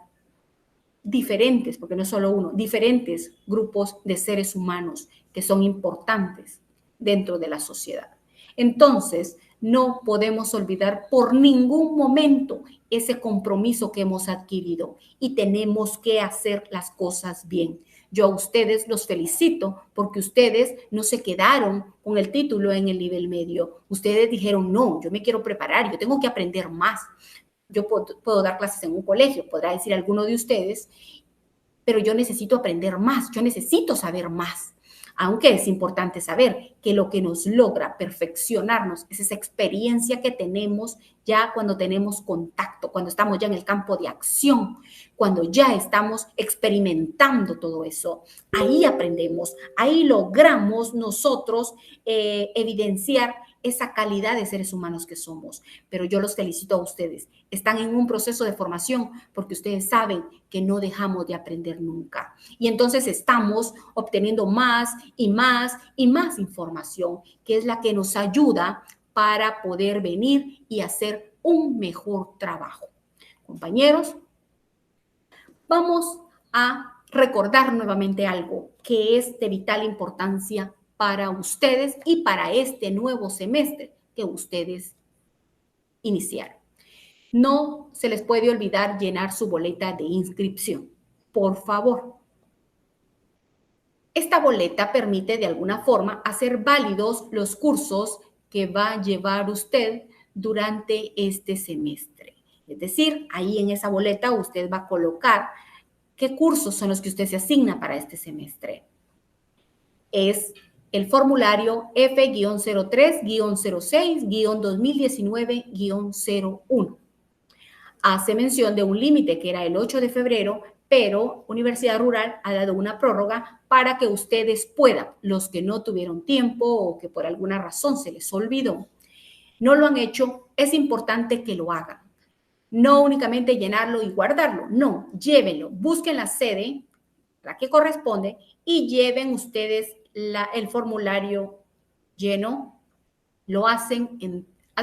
diferentes, porque no es solo uno, diferentes grupos de seres humanos que son importantes dentro de la sociedad. Entonces, no podemos olvidar por ningún momento ese compromiso que hemos adquirido y tenemos que hacer las cosas bien. Yo a ustedes los felicito porque ustedes no se quedaron con el título en el nivel medio. Ustedes dijeron, no, yo me quiero preparar, yo tengo que aprender más. Yo puedo dar clases en un colegio, podrá decir alguno de ustedes, pero yo necesito aprender más, yo necesito saber más. Aunque es importante saber que lo que nos logra perfeccionarnos es esa experiencia que tenemos ya cuando tenemos contacto, cuando estamos ya en el campo de acción, cuando ya estamos experimentando todo eso. Ahí aprendemos, ahí logramos nosotros evidenciar esa calidad de seres humanos que somos. Pero yo los felicito a ustedes. Están en un proceso de formación porque ustedes saben que no dejamos de aprender nunca. Y entonces estamos obteniendo más y más y más información, que es la que nos ayuda para poder venir y hacer un mejor trabajo. Compañeros, vamos a recordar nuevamente algo que es de vital importancia para ustedes y para este nuevo semestre que ustedes iniciaron. No se les puede olvidar llenar su boleta de inscripción. Por favor. Esta boleta permite de alguna forma hacer válidos los cursos que va a llevar usted durante este semestre. Es decir, ahí en esa boleta usted va a colocar qué cursos son los que usted se asigna para este semestre. Es el formulario F-03-06-2019-01. Hace mención de un límite que era el 8 de febrero, pero Universidad Rural ha dado una prórroga para que ustedes puedan, los que no tuvieron tiempo o que por alguna razón se les olvidó, no lo han hecho, es importante que lo hagan. No únicamente llenarlo y guardarlo, no, llévenlo, busquen la sede, la que corresponde, y lleven ustedes el formulario lleno, lo hacen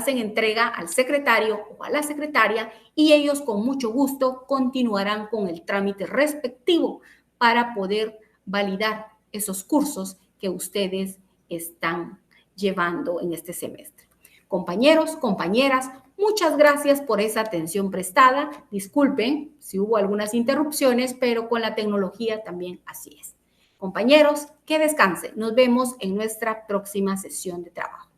entrega al secretario o a la secretaria y ellos con mucho gusto continuarán con el trámite respectivo para poder validar esos cursos que ustedes están llevando en este semestre. Compañeros, compañeras, muchas gracias por esa atención prestada. Disculpen si hubo algunas interrupciones, pero con la tecnología también así es. Compañeros, que descansen. Nos vemos en nuestra próxima sesión de trabajo.